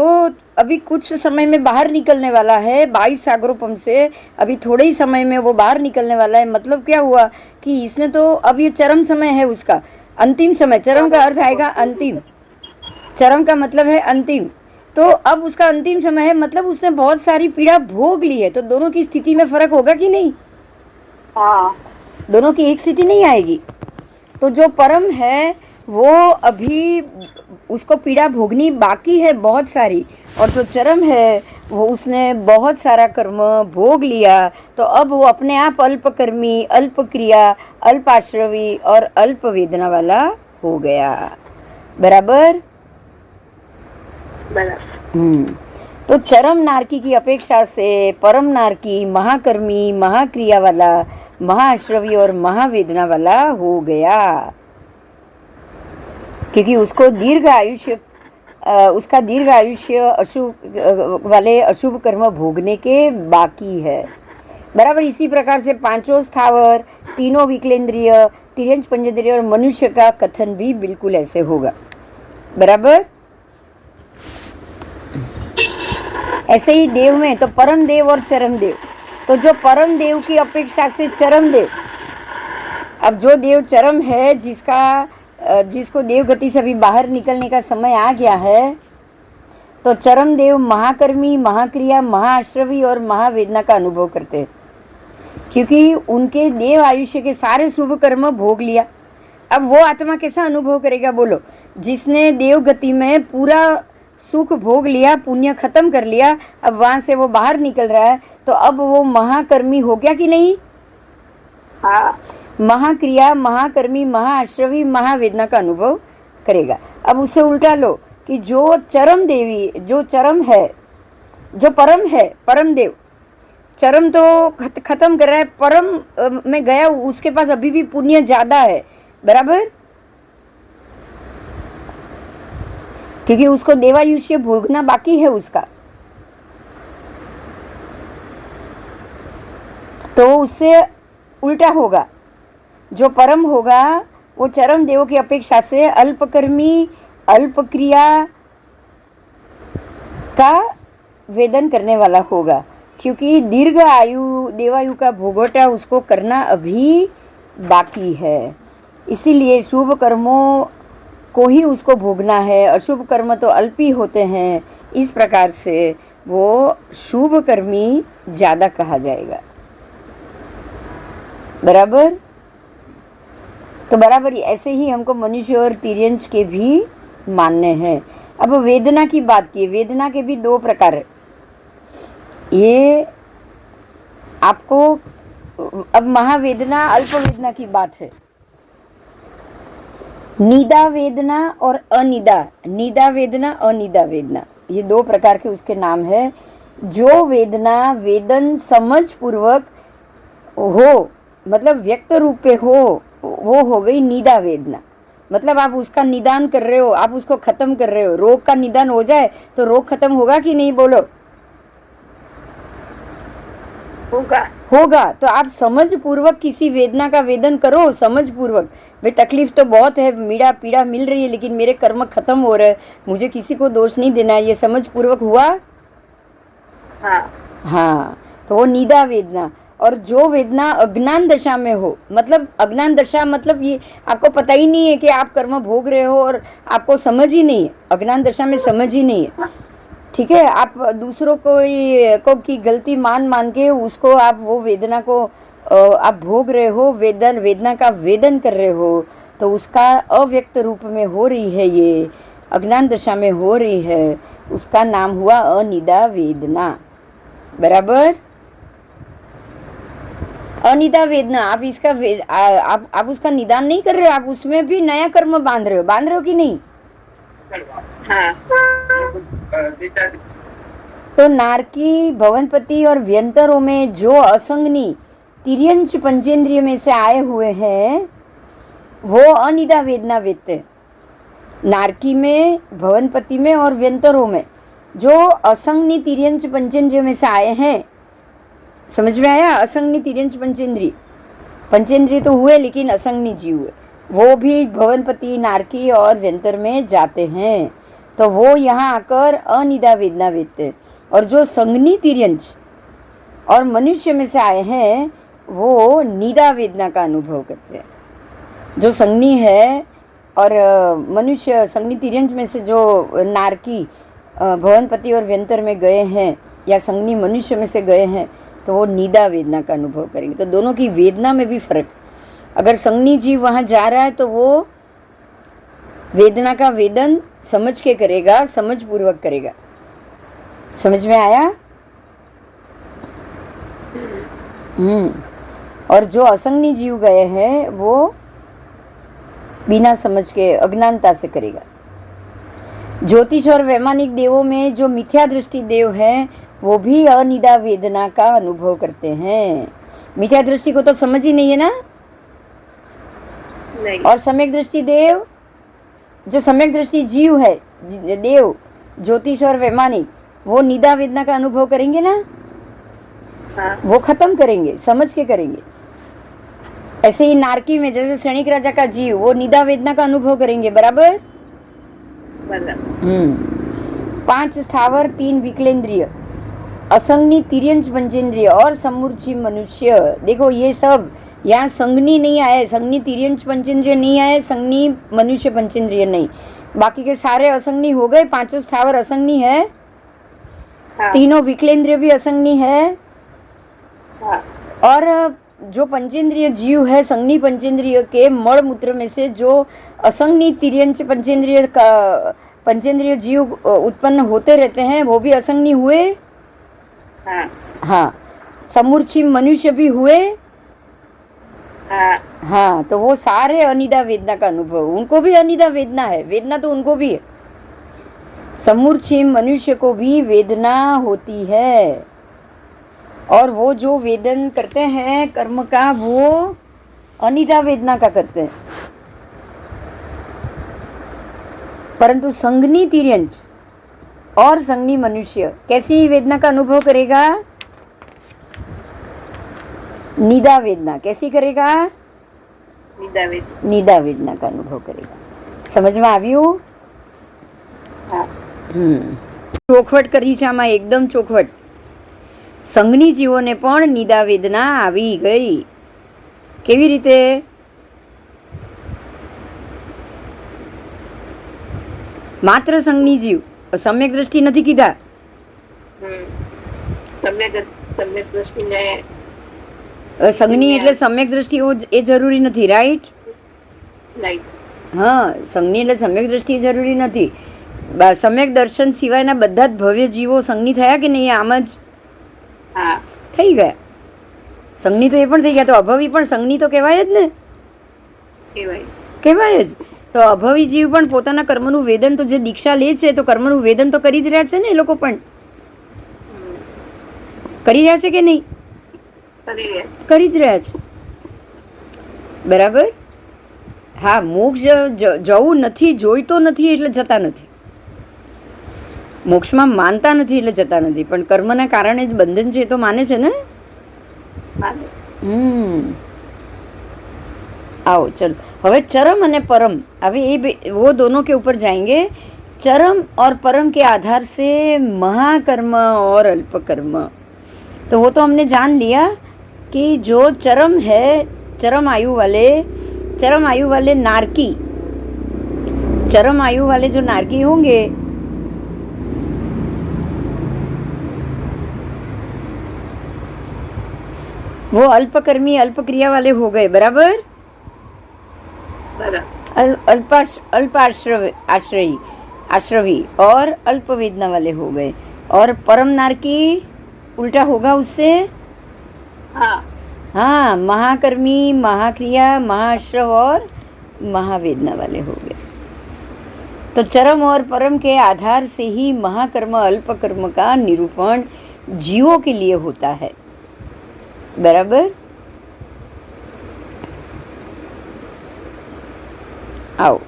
अभी कुछ समय में बाहर निकलने वाला है 22 सागरोपम से, अभी थोड़े ही समय में वो बाहर निकलने वाला है. मतलब क्या हुआ कि इसने तो अब ये चरम समय है उसका, अंतिम समय. चरम का अर्थ आएगा अंतिम, चरम का मतलब है अंतिम. तो अब उसका अंतिम समय है, मतलब उसने बहुत सारी पीड़ा भोग ली है. तो दोनों की स्थिति में फर्क होगा कि नहीं?
हाँ,
दोनों की एक स्थिति नहीं आएगी. तो जो परम है वो अभी उसको पीड़ा भोगनी बाकी है बहुत सारी, और जो चरम है वो उसने बहुत सारा कर्म भोग लिया. तो अब वो अपने आप अल्पकर्मी, अल्प क्रिया, अल्प आश्रवी और अल्प वेदना वाला हो गया. बराबर. तो चरम नारकी की अपेक्षा से परम नारकी महाकर्मी, महाक्रिया वाला, महाश्रवी और महावेदना वाला हो गया, क्योंकि उसको दीर्घ आयुष्य, उसका दीर्घ आयुष्य अशुभ वाले अशुभ कर्म भोगने के बाकी है. बराबर. इसी प्रकार से पांचों स्थावर, तीनों विकलेंद्रिय, तिर्यंच पंचेंद्रिय और मनुष्य का कथन भी बिल्कुल ऐसे होगा. बराबर. ऐसे ही देव में तो परम देव और चरम देव. तो जो परम देव की अपेक्षा से चरम देव, अब जो देव चरम है, जिसको देव गति से अभी बाहर निकलने का समय आ गया है, तो चरम देव महाकर्मी, महाक्रिया, महाश्रवी और महावेदना का अनुभव करते हैं, क्योंकि उनके देव आयुष्य के सारे शुभ कर्म भोग लिया. अब वो आत्मा कैसा अनुभव करेगा बोलो? जिसने देव गति में पूरा सुख भोग लिया, पुण्य खत्म कर लिया, अब वहां से वो बाहर निकल रहा है, तो अब वो महाकर्मी हो गया कि नहीं?
हाँ.
महाक्रिया, महाकर्मी, महाश्रवी, महावेदना का अनुभव करेगा. अब उसे उल्टा लो कि जो चरम देवी, जो चरम है, जो परम है, परम देव, चरम तो खत्म कर रहा है, परम में गया, उसके पास अभी भी पुण्य ज्यादा है. बराबर. क्योंकि उसको देवायुष्य भोगना बाकी है उसका. तो उससे उल्टा होगा, जो परम होगा वो चरम देवों की अपेक्षा से अल्पकर्मी, अल्प क्रिया का वेदन करने वाला होगा, क्योंकि दीर्घ आयु, देवायु का भोगवटा उसको करना अभी बाकी है. इसीलिए शुभ कर्मों को ही उसको भोगना है, अशुभ कर्म तो अल्प ही होते हैं. इस प्रकार से वो शुभ कर्मी ज्यादा कहा जाएगा. बराबर. तो बराबर ऐसे ही हमको मनुष्य और तिर्यंच के भी मानने हैं. अब वेदना की बात की, वेदना के भी दो प्रकार है. ये आपको, अब महावेदना, अल्प वेदना की बात है. निदा वेदना और अनिदा, निदा वेदना, अनिदा वेदना, ये दो प्रकार के उसके नाम है. जो वेदना वेदन समझ पूर्वक हो, मतलब व्यक्त रूप पे हो, वो हो गई निदा वेदना. मतलब आप उसका निदान कर रहे हो, आप उसको खत्म कर रहे हो. रोग का निदान हो जाए तो रोग खत्म होगा कि नहीं? बोलो. होगा. तो आप समझ पूर्वक किसी वेदना का वेदन करो, समझ पूर्वक. भाई तकलीफ तो बहुत है, मीड़ा पीड़ा मिल रही है, लेकिन मेरे कर्म खत्म हो रहे हैं, मुझे किसी को दोष नहीं देना है, ये समझ पूर्वक हुआ. हाँ. तो वो निदा वेदना. और जो वेदना अज्ञान दशा में हो, मतलब अज्ञान दशा मतलब ये आपको पता ही नहीं है कि आप कर्म भोग रहे हो और आपको समझ ही नहीं है, अज्ञान दशा में समझ ही नहीं है, ठीक है। आप दूसरों को की गलती मान के उसको आप वो वेदना को आप भोग रहे हो, वेदना का वेदन कर रहे हो, तो उसका अव्यक्त रूप में हो रही है, ये अज्ञान दशा में हो रही है, उसका नाम हुआ अनिदा वेदना। बराबर, अनिदा वेदना। आप इसका आप उसका निदान नहीं कर रहे हो, आप उसमें भी नया कर्म बांध रहे हो कि नहीं?
हाँ।
तो नारकी, भवनपति और व्यंतरों में जो असंगनी तिर्यंच पंचेंद्रिय में से आए हुए हैं वो अनिदा वेदना वेदते। नारकी में, भवनपति में और व्यंतरों में जो असंगनी तिर्यंच पंचेंद्रिय में से आए हैं, समझ में आया? असंगनी तिर्यंच पंचेंद्रिय, पंचेंद्रिय तो हुए लेकिन असंगनी जीव हुए, वो भी भवनपति, नारकी और व्यंतर में जाते हैं, तो वो यहाँ आकर अनिदा वेदना वेदते। और जो संगनी तिर्यंच और मनुष्य में से आए हैं वो निदा वेदना का अनुभव करते हैं। जो संगनी है और मनुष्य, संगनी तिर्यंच में से जो नारकी, भवनपति और व्यंतर में गए हैं या संगनी मनुष्य में से गए हैं, तो वो निदा वेदना का अनुभव करेंगे। तो दोनों की वेदना में भी फर्क। अगर संगनी जीव वहाँ जा रहा है तो वो वेदना का वेदन समझ के करेगा, समझ पूर्वक करेगा। समझ में आया? और जो असंगनी जीव गए हैं वो बिना समझ के अज्ञानता से करेगा। ज्योतिष और वैमानिक देवों में जो मिथ्या दृष्टि देव हैं वो भी अनिदा वेदना का अनुभव करते हैं। मिथ्या दृष्टि को तो समझ ही नहीं है ना?
नहीं।
और सम्यक दृष्टि देव, जो सम्यक दृष्टि जीव है, देव, ज्योतिष और वैमानिक, वो निदा वेदना का अनुभव करेंगे ना?
हाँ।
वो खत्म करेंगे, समझ के करेंगे। ऐसे ही नारकी में जैसे श्रेणिक राजा का जीव, वो निदा वेदना का अनुभव करेंगे। बराबर। 5 स्थावर, 3 विकलेंद्रिय, असंगनी तिर्यंच पंचेंद्रिय और समूर्छी मनुष्य। देखो ये सब यहाँ संगनी नहीं आए, संगनी तिर्यंच पंचेंद्रिय नहीं आए, संगनी मनुष्य पंचेंद्रिय नहीं, बाकी के सारे असंगनी हो गए। 5 स्थावर असंगनी है,
हाँ।
3 विकलेंद्रिय भी असंगनी है,
हाँ।
और जो पंचेंद्रिय जीव है, संगनी पंचेंद्रिय के मल मूत्र में से जो असंगनी तिर्यंच पंचेंद्रिय जीव उत्पन्न होते रहते हैं वो भी असंगनी हुए।
हाँ।
हाँ। समूर्छी मनुष्य भी हुए।
हाँ।
हाँ, तो वो सारे अनिदा वेदना का अनुभव, उनको भी अनिदा वेदना है, वेदना तो उनको भी है। समूर्छी मनुष्य को भी वेदना होती है, और वो जो वेदन करते हैं कर्म का वो अनिदा वेदना का करते हैं। परंतु संगनी तिर्यंच और संगनी मनुष्य कैसी वेदना का अनुभव करेगा? निदा वेदना। कैसी करेगा? निदा वेदना का अनुभव करेगा। समझ में આવ્યું?
हाँ।
ચોખવટ કરી છે આમાં, એકદમ ચોખવટ। સંઘની જીવોને પણ નિદા વેદના આવી ગઈ। કેવી રીતે? માત્ર સંઘની જીવ, સમ્યક દ્રષ્ટિ નથી કીધા।
सम्यक दृष्टि ने
સંઘની એટલે સમ્યક દ્રષ્ટિ એ જરૂરી નથી, રાઈટ? હા, સંઘની એટલે સમ્યક દ્રષ્ટિ જરૂરી નથી। સમ્યક દર્શન સિવાયના બધા જ ભવ્ય જીવો સંઘની થયા કે નહીં? આમ જ થઈ ગયા। સંઘની તો એ પણ થઈ ગયા, તો અભવી પણ સંઘની તો કહેવાય જ ને, કહેવાય જ। તો અભવી જીવ પણ પોતાના કર્મનું વેદન, તો જે દીક્ષા લે છે તો કર્મનું વેદન તો કરી જ રહ્યા છે ને, એ લોકો પણ કરી રહ્યા છે કે નહીં? કરી જ રહ્યા છે। બરાબર। હા, મોક્ષ જવું નથી, જોઈતો નથી એટલે જતા નથી, મોક્ષમાં માનતા નથી એટલે જતા નથી, પણ કર્મના કારણે જ બંધન છે એ તો માને છે ને। आओ चलो, હવે चरम અને परम, હવે ये वो दोनों के ऊपर जाएंगे। चरम और परम के आधार से महाकर्म और अल्प कर्म, तो वो तो हमने जान लिया कि जो चरम है, चरम आयु वाले नारकी, चरम आयु वाले जो नारकी होंगे वो अल्पकर्मी अल्पक्रिया वाले हो गए, बराबर। आश्रवी और अल्प वेदना वाले हो गए। और परम नारकी उल्टा होगा उससे, हाँ, महाकर्मी महाक्रिया महाश्रव और महावेदना वाले हो गए। तो चरम और परम के आधार से ही महाकर्म अल्पकर्म का निरूपण जीवों के लिए होता है, बराबर। आओ,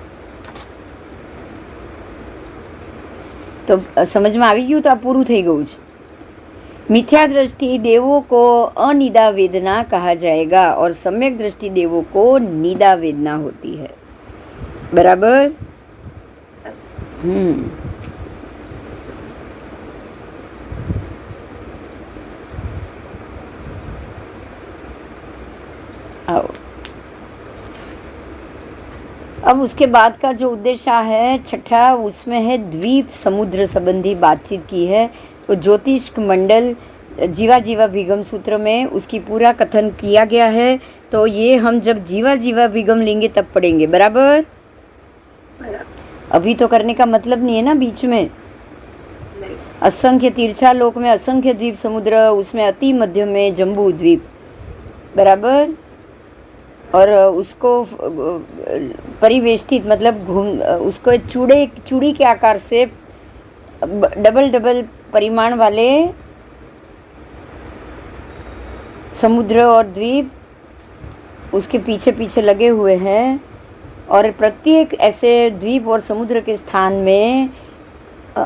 तो समझ में આવી ગયું? તો આ પૂરું થઈ ગયું છે। मिथ्या दृष्टि देवों को अनिदा वेदना कहा जाएगा और सम्यक दृष्टि देवों को निदा वेदना होती है, बराबर। आओ, अब उसके बाद का जो उद्देश्य है छठा, उसमें है द्वीप समुद्र संबंधी बातचीत की है। तो ज्योतिष मंडल जीवा जीवा विगम सूत्र में उसकी पूरा कथन किया गया है। तो ये हम जब जीवा जीवा विगम लेंगे तब पढ़ेंगे, बराबर। अभी तो करने का मतलब नहीं है ना बीच में। असंख्य तीर्था लोक में असंख्य द्वीप समुद्र, उसमें अति मध्य में जम्बू द्वीप, बराबर। और उसको परिवेष्टित मतलब उसको चूड़ी के आकार से डबल परिमाण वाले समुद्र और द्वीप उसके पीछे पीछे लगे हुए हैं। और प्रत्येक ऐसे द्वीप और समुद्र के स्थान में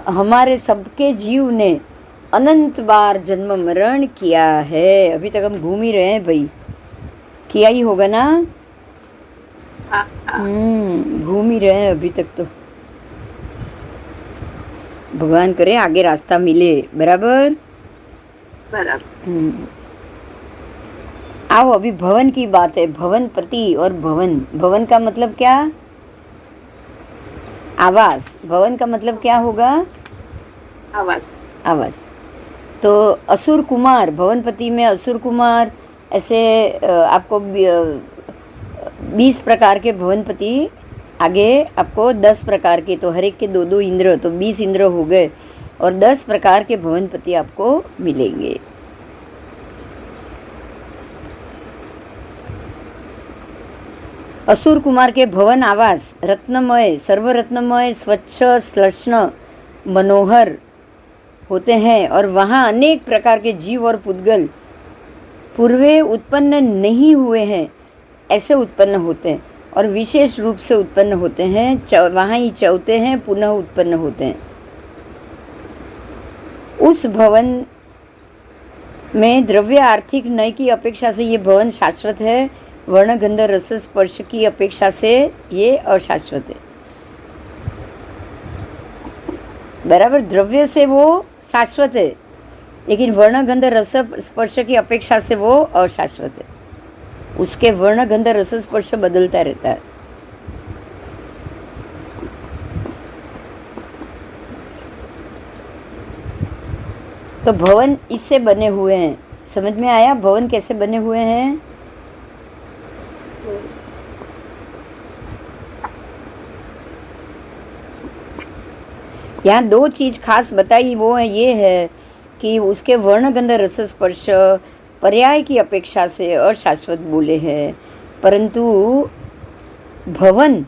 हमारे सबके जीव ने अनंत बार जन्म मरण किया है। अभी तक हम घूम ही रहे हैं भाई, किया ही होगा ना। घूम ही रहे हैं अभी तक। तो भगवान करे आगे रास्ता मिले, बराबर। आओ, अभी भवन की बात है। भवन पति और भवन, भवन का मतलब क्या? आवास। भवन का मतलब क्या होगा? आवास। तो असुर कुमार, भवनपति में असुर कुमार, ऐसे आपको 20 प्रकार के भवनपति, आगे आपको 10 प्रकार के, तो हर एक के 2-2 इंद्र, तो 20 इंद्र हो गए और 10 प्रकार के भवनपति आपको मिलेंगे। असुर कुमार के भवन आवास रत्नमय, सर्वरत्नमय, स्वच्छ, श्लष्ण, मनोहर होते हैं। और वहाँ अनेक प्रकार के जीव और पुद्गल पूर्वे उत्पन्न नहीं हुए हैं ऐसे उत्पन्न होते हैं और विशेष रूप से उत्पन्न होते हैं। वहाँ ही चौते हैं, पुनः उत्पन्न होते हैं। उस भवन में द्रव्य आर्थिक नय की अपेक्षा से ये भवन शाश्वत है, वर्ण गंध रस स्पर्श की अपेक्षा से ये अशाश्वत है, बराबर। द्रव्य से वो शाश्वत है, लेकिन वर्ण गंध रस स्पर्श की अपेक्षा से वो अशाश्वत है। उसके वर्ण गंध रस स्पर्श बदलता रहता है। तो भवन इससे बने हुए हैं। समझ में आया भवन कैसे बने हुए हैं? यहाँ 2 चीज खास बताई, वो है ये है कि उसके वर्ण गंध रस स्पर्श पर्याय की अपेक्षा से अशाश्वत बोले हैं, परंतु भवन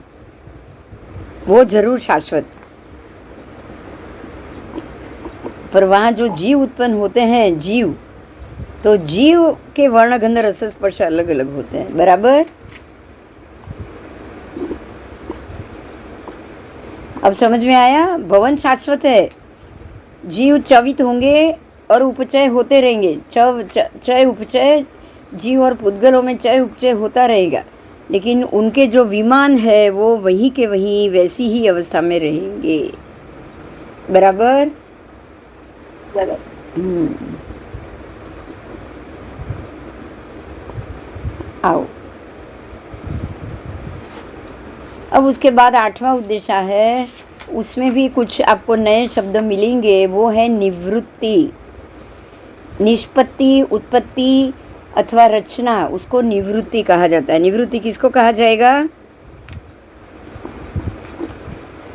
वो जरूर शाश्वत। पर वहाँ जो जीव उत्पन्न होते हैं, जीव, तो जीव के वर्ण गंध रस स्पर्श अलग अलग होते हैं, बराबर। अब समझ में आया? भवन शाश्वत है, जीव चवित होंगे और उपचय होते रहेंगे। चय उपचय, जीव और पुद्गलों में चय उपचय होता रहेगा, लेकिन उनके जो विमान है वो वहीं के वहीं वैसी ही अवस्था में रहेंगे, बराबर। आओ। अब उसके बाद 8वां उद्देश्य है, उसमें भी कुछ आपको नए शब्द मिलेंगे, वो है निवृत्ति। निष्पत्ति, उत्पत्ति अथवा रचना, उसको निवृत्ति कहा जाता है। निवृत्ति किसको कहा जाएगा?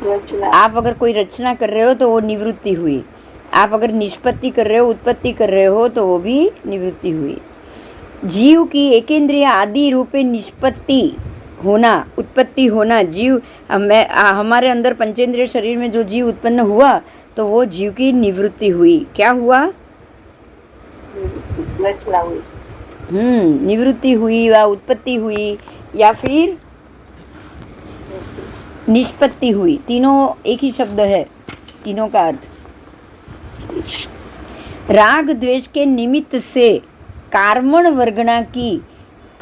रचना।
आप अगर कोई रचना कर रहे हो तो वो निवृत्ति हुई। आप अगर निष्पत्ति कर रहे हो, उत्पत्ति कर रहे हो, तो वो भी निवृत्ति हुई। जीव की एकेंद्रिय आदि रूपे निष्पत्ति होना, उत्पत्ति होना, जीव हमारे अंदर पंचेंद्रिय शरीर में जो जीव उत्पन्न हुआ तो वो जीव की निवृत्ति हुई। क्या हुआ?
रचना हुई।
निवृत्ति हुई या उत्पत्ति हुई या फिर निष्पत्ति हुई। तीनों एक ही शब्द है, तीनों का अर्थ। राग द्वेष के निमित्त से कार्मण वर्गणा की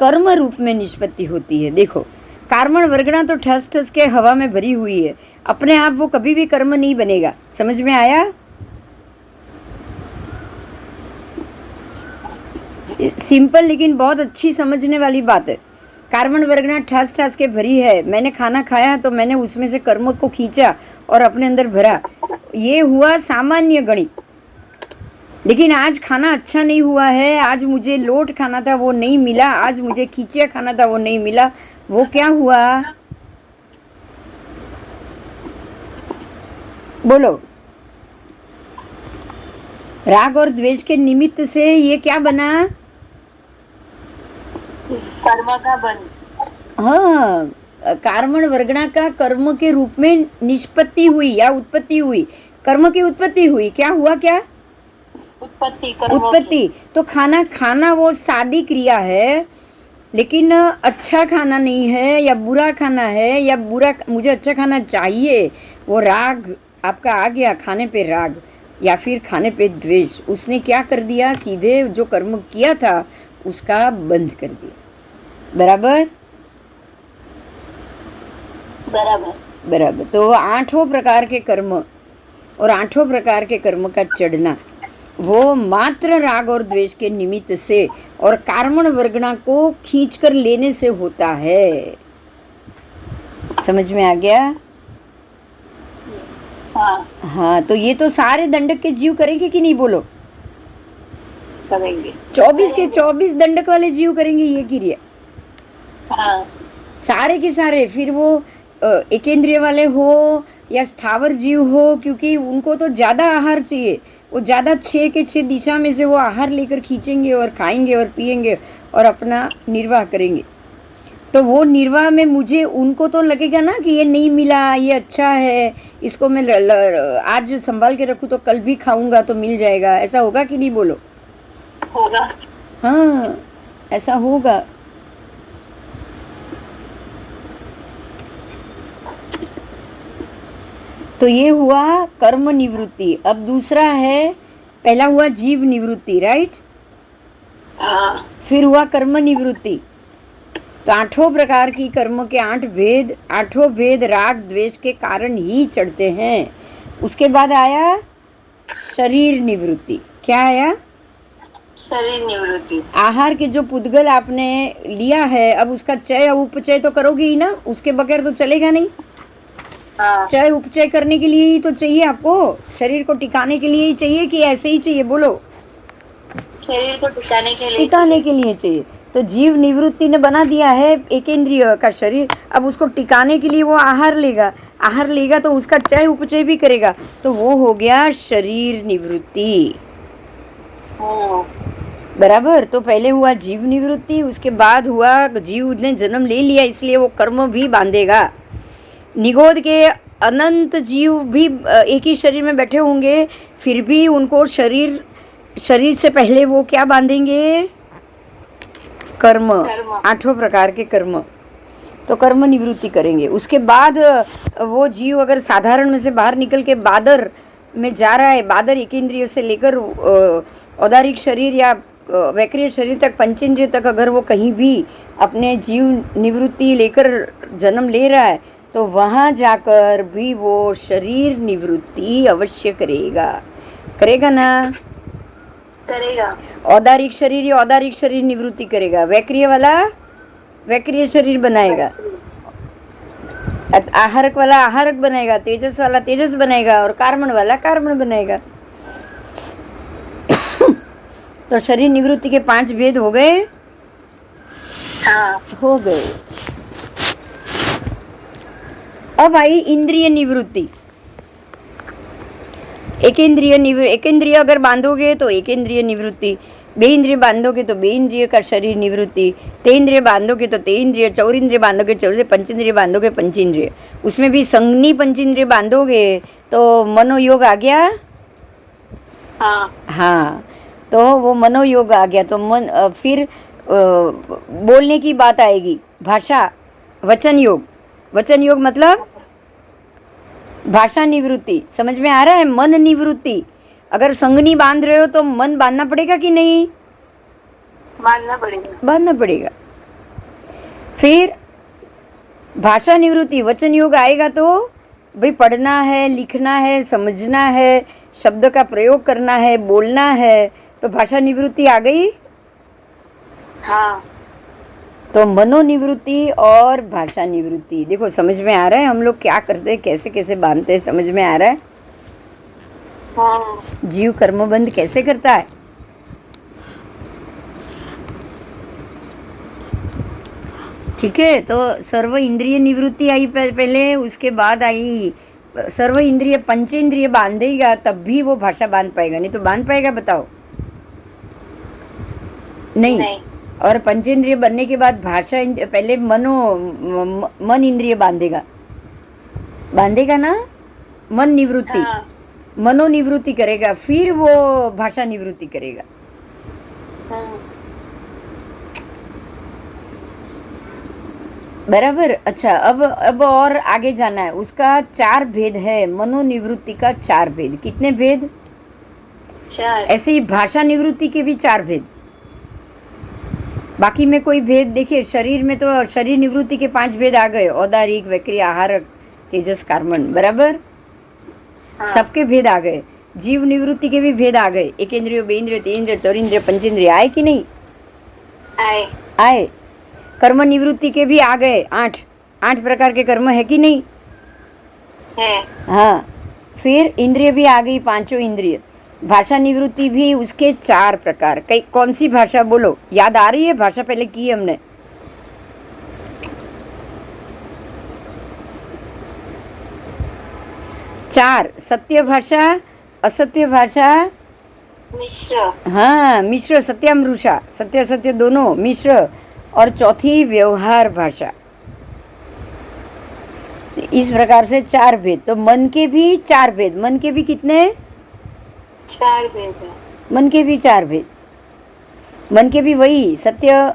कर्म रूप में निष्पत्ति होती है। देखो, कार्मण वर्गणा तो ठस ठस के हवा में भरी हुई है, अपने आप वो कभी भी कर्म नहीं बनेगा। समझ में आया? सिंपल लेकिन बहुत अच्छी समझने वाली बात है। कार्बन वर्गना ठस ठस के भरी है। मैंने खाना खाया तो मैंने उसमें से कर्म को खींचा और अपने अंदर भरा, ये हुआ सामान्य गणित। लेकिन आज खाना अच्छा नहीं हुआ है, आज मुझे लोट खाना था वो नहीं मिला, आज मुझे खींचिया खाना था वो नहीं मिला, वो क्या हुआ? बोलो। राग और द्वेष के निमित्त से ये क्या बना?
कर्म का बंध।
हाँ, कार्मण वर्गणा का कर्म के रूप में निष्पत्ति हुई या उत्पत्ति हुई। कर्म की उत्पत्ति हुई। क्या हुआ? क्या उत्पत्ति? तो खाना खाना वो सादी क्रिया है, लेकिन अच्छा खाना नहीं है या बुरा खाना है, या बुरा मुझे अच्छा खाना चाहिए, वो राग आपका आ गया, खाने पे राग या फिर खाने पे द्वेष। उसने क्या कर दिया? सीधे जो कर्म किया था उसका बंद कर दिया। बराबर
बराबर
बराबर। तो 8 प्रकार के कर्म और 8 प्रकार के कर्म का चढ़ना वो मात्र राग और द्वेष के निमित्त से और कार्मण वर्गणा को खींच कर लेने से होता है। समझ में आ गया? हाँ, तो ये तो सारे दंडक के जीव करेंगे कि नहीं? बोलो।
करेंगे।
24 के 24 दंडक वाले जीव करेंगे ये क्रिया।
हाँ।
सारे के सारे, फिर वो एकेंद्रिय वाले हो या स्थावर जीव हो, क्योंकि उनको तो ज्यादा आहार चाहिए। वो ज्यादा 6 के 6 दिशा में से वो आहार लेकर खींचेंगे और खाएंगे और पिएंगे और अपना निर्वाह करेंगे। तो वो निर्वाह में मुझे उनको तो लगेगा ना कि ये नहीं मिला, ये अच्छा है, इसको मैं आज संभाल के रखूँ तो कल भी खाऊंगा तो मिल जाएगा। ऐसा होगा कि नहीं? बोलो।
होगा।
हाँ, ऐसा होगा। तो ये हुआ कर्म निवृत्ति। अब दूसरा है, पहला हुआ जीव निवृत्ति, राइट?
हाँ।
फिर हुआ कर्म निवृत्ति। तो 8 प्रकार की कर्म के 8 भेद, 8 भेद राग द्वेष के कारण ही चढ़ते हैं। उसके बाद आया शरीर निवृत्ति। क्या आया?
शरीर निवृत्ति।
आहार के जो पुद्गल आपने लिया है, अब उसका चय उपचय तो करोगे ही ना, उसके बगैर तो चलेगा नहीं।
हाँ।
चय उपचय करने के लिए ही तो चाहिए आपको, शरीर को टिकाने के लिए ही चाहिए कि ऐसे ही चाहिए? बोलो।
शरीर को टिकाने के लिए
चाहिए। तो जीव निवृत्ति ने बना दिया है एकेंद्रिय का शरीर। अब उसको टिकाने के लिए वो आहार लेगा तो उसका चय उपचय भी करेगा, तो वो हो गया शरीर निवृत्ति। बराबर। तो पहले हुआ जीव निवृत्ति, उसके बाद हुआ जीव ने जन्म ले लिया इसलिए वो कर्म भी बांधेगा। निगोद के अनंत जीव भी एक ही शरीर में बैठे होंगे, फिर भी उनको शरीर से पहले वो क्या बांधेंगे? कर्म। 8 प्रकार के कर्म। तो कर्म निवृत्ति करेंगे। उसके बाद वो जीव अगर साधारण में से बाहर निकल के बादर में जा रहा है, बादर एकेंद्रिय से लेकर औदारिक शरीर या वैक्रिय शरीर तक, पंचेंद्रिय तक, अगर वो कहीं भी अपने जीव निवृत्ति लेकर जन्म ले रहा है तो वहाँ जाकर भी वो शरीर निवृत्ति अवश्य करेगा ना? करेगा। औदारिक शरीर निवृत्ति करेगा। वैक्रिय वाला वैक्रिय शरीर बनाएगा, आहारक वाला आहारक बनाएगा, तेजस वाला तेजस बनाएगा और कार्बन वाला कार्बन बनाएगा। तो शरीर निवृत्ति के 5 भेद हो गए।
हाँ
हो गए। अब आई इंद्रिय निवृत्ति। एक इंद्रिय अगर बांधोगे तो एक इंद्रिय निवृत्ति, बे इंद्रिय बांधोगे तो बे इंद्रिय का शरीर निवृत्ति, ते इंद्रिय बांधोगे तो ते इंद्रिय, चौर इंद्रिय बांधोगे चौर, पंचेंद्रिय बांधोगे पंचेंद्रिय। उसमें भी संगनी पंचेंद्रिय बांधोगे तो मनोयोग आ गया। हाँ, तो वो मनोयोग आ गया तो फिर बोलने की बात आएगी, भाषा, वचन योग। वचन योग मतलब भाषा निवृत्ति। समझ में आ रहा है? मन निवृत्ति। अगर संगनी बांध रहे हो तो मन बांधना पड़ेगा कि नहीं? बांधना पड़ेगा। फिर भाषा निवृत्ति, वचन योग आएगा तो भाई पढ़ना है, लिखना है, समझना है, शब्द का प्रयोग करना है, बोलना है, तो भाषा निवृत्ति आ गई।
हाँ।
तो मनोनिवृत्ति और भाषा निवृत्ति। देखो समझ में आ रहा है हम लोग क्या करते हैं, कैसे कैसे बांधते हैं? समझ में आ रहा है?
हाँ।
जीव कर्मबंध कैसे करता है? ठीक है। तो सर्व इंद्रिय निवृत्ति आई पहले, उसके बाद आई सर्व इंद्रिय, पंचेंद्रिय बांधेगा तब भी वो भाषा बांध पाएगा, नहीं तो बांध पाएगा? बताओ। नहीं। और पंचेंद्रिय बनने के बाद भाषा, पहले मन इंद्रिय बांधेगा ना, मन निवृत्ति।
हाँ।
मनोनिवृत्ति करेगा, फिर वो भाषा निवृत्ति करेगा। बराबर। अच्छा, अब और आगे जाना है। उसका 4 भेद है, मनोनिवृत्ति का 4 भेद। कितने भेद?
4।
ऐसे ही भाषा निवृत्ति के भी 4 भेद। बाकी में कोई भेद देखिए, शरीर में तो शरीर निवृत्ति के 5 भेद आ गए, औदारिक, वैक्रिय, आहारक, तेजस, कार्बन। बराबर।
हाँ।
सबके भेद आ गए। जीव निवृत्ति के भी भेद आ गए, एक इंद्रिय, बे इंद्रिय, तीन इंद्रिय, चौर इंद्रिय, पंचेंद्रिय। आए कि नहीं? आए। कर्म निवृत्ति के भी आ गए 8 प्रकार के कर्म है कि नहीं?
है।
हाँ। फिर इंद्रिय भी आ गई, 5 इंद्रिय। भाषा निवृत्ति भी उसके 4 प्रकार। कौन सी भाषा बोलो? याद आ रही है? भाषा पहले की हमने। चार, सत्य भाषा, असत्य भाषा,
मिश्र।
हाँ, मिश्र, सत्यामृषा, सत्य असत्य दोनों मिश्र। और चौथी व्यवहार भाषा। इस प्रकार से 4 भेद। तो मन के भी 4 भेद। मन के भी कितने?
4 भेद है।
मन के भी 4 भेद। मन के भी वही, सत्य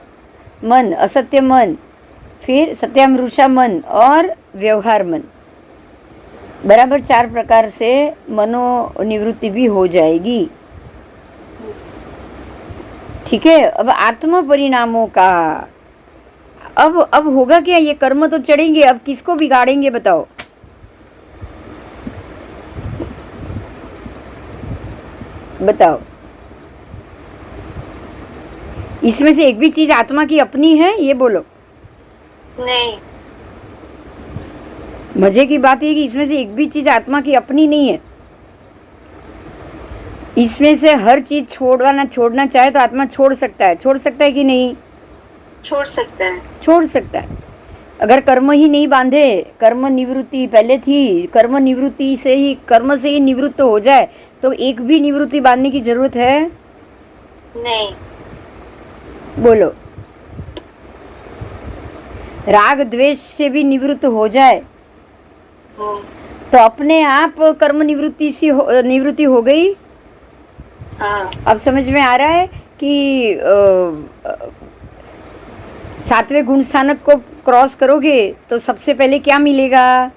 मन, असत्य मन, फिर सत्यामृषा मन और व्यवहार मन। बराबर 4 प्रकार से मनोनिवृत्ति भी हो जाएगी। ठीक है। अब आत्म परिणामों का अब होगा क्या? ये कर्म तो चढ़ेंगे, अब किसको बिगाड़ेंगे बताओ? बताओ। इसमें से एक भी चीज आत्मा की अपनी है? ये बोलो।
नहीं।
मजे की बात है कि इसमें से एक भी चीज आत्मा की अपनी नहीं है। इसमें से हर चीज छोड़ना चाहे तो आत्मा छोड़ सकता है। छोड़ सकता है कि नहीं?
छोड़ सकता है।
छोड़ सकता है। अगर कर्म ही नहीं बांधे, कर्म निवृत्ति पहले थी, कर्म निवृत्ति से ही, कर्म से ही निवृत्त हो जाए तो एक भी निवृत्ति बांधने की जरूरत है?
नहीं।
बोलो। राग द्वेष से भी निवृत्त हो जाए तो अपने आप कर्म निवृत्ति हो गई।
हाँ।
अब समझ में आ रहा है कि 7वें गुण स्थानक को क्रॉस करोगे तो सबसे पहले क्या मिलेगा?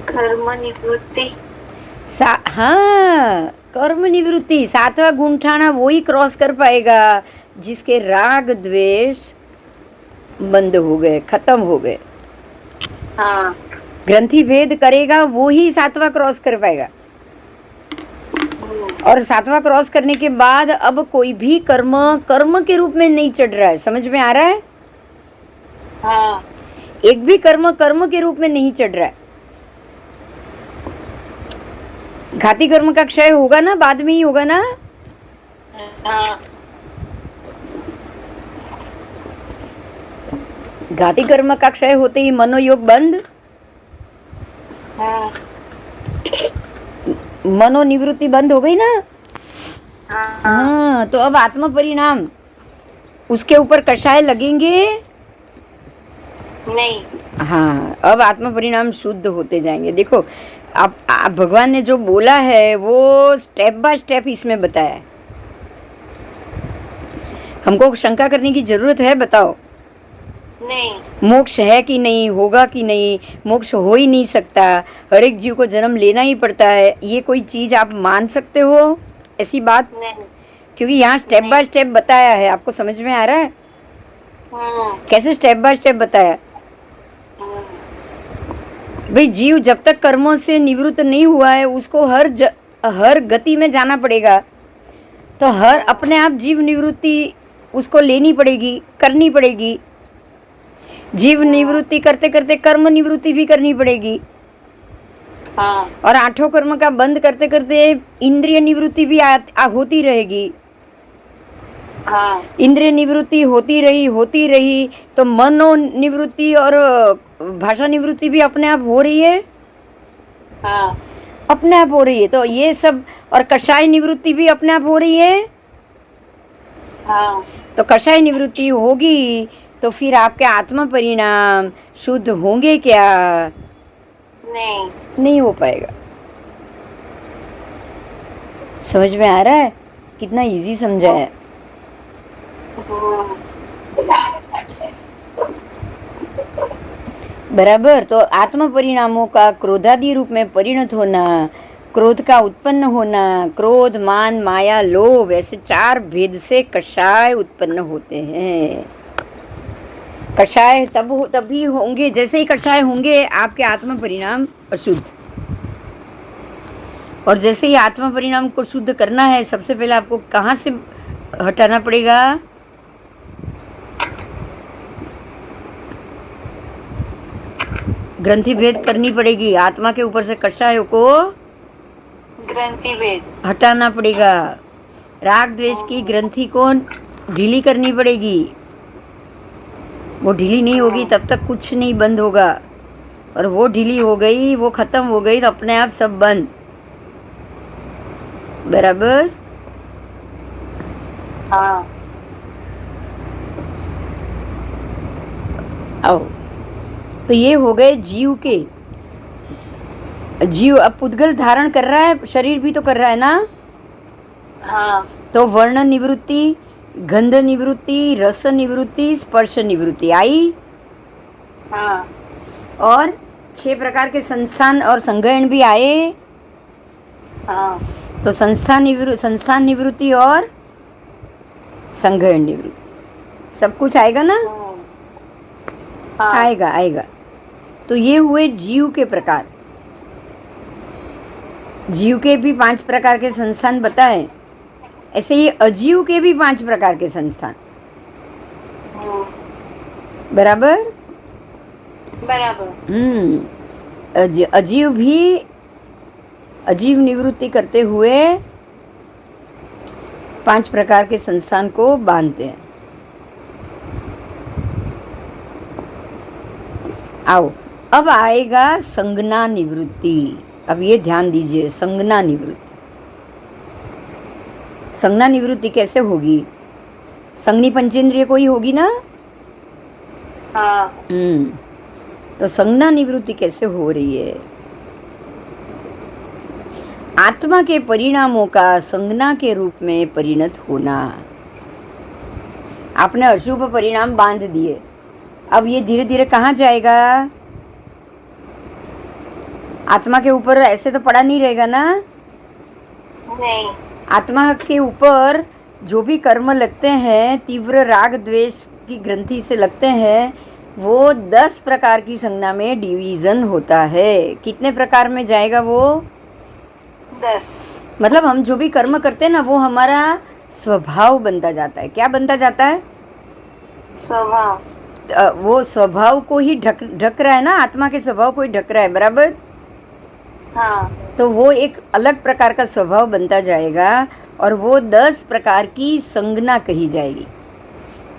कर्म निवृत्ति।
हाँ, कर्म निवृत्ति। 7वां गुंठाना वही क्रॉस कर पाएगा जिसके राग द्वेष बंद हो गए, खत्म हो गए।
हाँ
ग्रंथि भेद करेगा वो ही 7वां क्रॉस कर पाएगा। और 7वां क्रॉस करने के बाद अब कोई भी कर्म कर्म के रूप में नहीं चढ़ रहा है। समझ में आ रहा है?
हाँ
एक भी कर्म कर्म के रूप में नहीं चढ़ रहा है। घाती कर्म का क्षय होगा ना, बाद में ही होगा ना।
हाँ
घाती कर्म का क्षय होते ही मनोयोग बंद,
हाँ
मनोनिवृत्ति बंद हो गई ना।
हाँ
हाँ, तो अब आत्म परिणाम उसके ऊपर कषाय लगेंगे
नहीं।
हाँ, अब आत्म परिणाम शुद्ध होते जाएंगे। देखो आप भगवान ने जो बोला है वो स्टेप बाय स्टेप इसमें बताया है। हमको शंका करने की जरूरत है? बताओ।
नहीं।
मोक्ष है कि नहीं, होगा कि नहीं? मोक्ष हो ही नहीं सकता, हर एक जीव को जन्म लेना ही पड़ता है। ये कोई चीज आप मान सकते हो ऐसी बात?
नहीं।
क्योंकि यहाँ स्टेप बाय स्टेप बताया है। आपको समझ में आ रहा है? कैसे स्टेप बाय स्टेप बताया? भाई जीव जब तक कर्मों से निवृत्त नहीं हुआ है उसको हर गति में जाना पड़ेगा। तो हर अपने आप जीव निवृत्ति उसको लेनी पड़ेगी, करनी पड़ेगी। जीव निवृत्ति करते करते कर्म निवृत्ति भी करनी पड़ेगी। और 8 कर्म का बंद करते करते इंद्रिय निवृत्ति भी होती रहेगी। इंद्रिय निवृत्ति होती रही तो मनो निवृत्ति और भाषा निवृत्ति भी अपने आप हो रही है। अपने आप हो रही है। तो ये सब, और कषाय निवृत्ति भी अपने आप हो रही है। तो कषाय निवृत्ति होगी तो फिर आपके आत्म परिणाम शुद्ध होंगे क्या? नहीं हो पाएगा। समझ में आ रहा है? कितना इजी समझा है। बराबर। तो आत्म परिणामों का क्रोधादि रूप में परिणत होना, क्रोध का उत्पन्न होना, क्रोध, मान, माया, लोभ, ऐसे 4 भेद से कषाय उत्पन्न होते हैं। कषाय तभी होंगे, जैसे ही कषाय होंगे आपके आत्म परिणाम अशुद्ध। और जैसे ही आत्म परिणाम को शुद्ध करना है, सबसे पहले आपको कहाँ से हटाना पड़ेगा? ग्रंथि भेद करनी पड़ेगी। आत्मा के ऊपर से कषायों को
ग्रंथि भेद
हटाना पड़ेगा। राग द्वेष की ग्रंथि को ढीली करनी पड़ेगी। वो ढीली नहीं होगी तब तक कुछ नहीं बंद होगा। और वो ढीली हो गई, वो खत्म हो गई तो अपने आप सब बंद। बराबर?
हाँ।
आओ, तो ये हो गए जीव के। जीव अब पुद्गल धारण कर रहा है, शरीर भी तो कर रहा है ना।
हाँ।
तो वर्ण निवृत्ति, गंध निवृत्ति, रस निवृत्ति, स्पर्श निवृत्ति आई।
हाँ।
और 6 प्रकार के संस्थान और संग्रहण भी आए।
हाँ।
तो संस्थान निवृत्ति और संग्रहण निवृत्ति सब कुछ आएगा ना।
हाँ।
आएगा। तो ये हुए जीव के प्रकार। जीव के भी 5 प्रकार के संस्थान बताए। ऐसे ही अजीव के भी 5 प्रकार के संस्थान। बराबर? अजीव निवृत्ति करते हुए 5 प्रकार के संस्थान को बांधते हैं। आओ, अब आएगा संज्ञा निवृत्ति। अब ये ध्यान दीजिए, संज्ञा निवृत्ति। संज्ञा निवृत्ति कैसे होगी? संज्ञी पंचेंद्रिय कोई होगी ना।
हाँ।
तो संज्ञा निवृत्ति कैसे हो रही है? आत्मा के परिणामों का संज्ञा के रूप में परिणत होना। आपने अशुभ परिणाम बांध दिए, अब ये धीरे धीरे कहाँ जाएगा? आत्मा के ऊपर ऐसे तो पड़ा नहीं रहेगा ना।
नहीं।
आत्मा के ऊपर जो भी कर्म लगते हैं, तीव्र राग द्वेष की ग्रंथि से लगते हैं, वो 10 प्रकार की संज्ञा में डिवीजन होता है। कितने प्रकार में जाएगा वो?
10।
मतलब हम जो भी कर्म करते हैं ना, वो हमारा स्वभाव बनता जाता है। क्या बनता जाता है?
स्वभाव।
वो स्वभाव को ही ढक रहा है ना, आत्मा के स्वभाव को ही ढक रहा है, बराबर?
हाँ।
तो वो एक अलग प्रकार का स्वभाव बनता जाएगा और वो 10 प्रकार की संज्ञा कही जाएगी।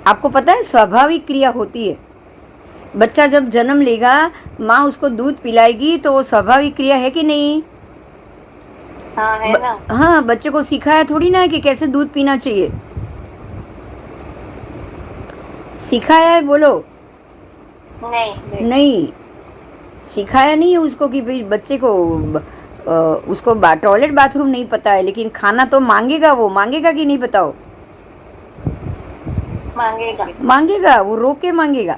आपको पता है स्वाभाविक क्रिया होती है। बच्चा जब जन्म लेगा, माँ उसको दूध पिलाएगी, तो वो स्वाभाविक क्रिया है कि नहीं?
हाँ, है ना।
हाँ, बच्चे को सिखाया थोड़ी ना है कि कैसे दूध पीना चाहिए। सिखाया है? बोलो। नहीं सिखाया नहीं है उसको कि भाई बच्चे को उसको टॉयलेट बाथरूम नहीं पता है, लेकिन खाना तो मांगेगा। वो मांगेगा कि नहीं? बताओ। मांगेगा, वो रो के मांगेगा।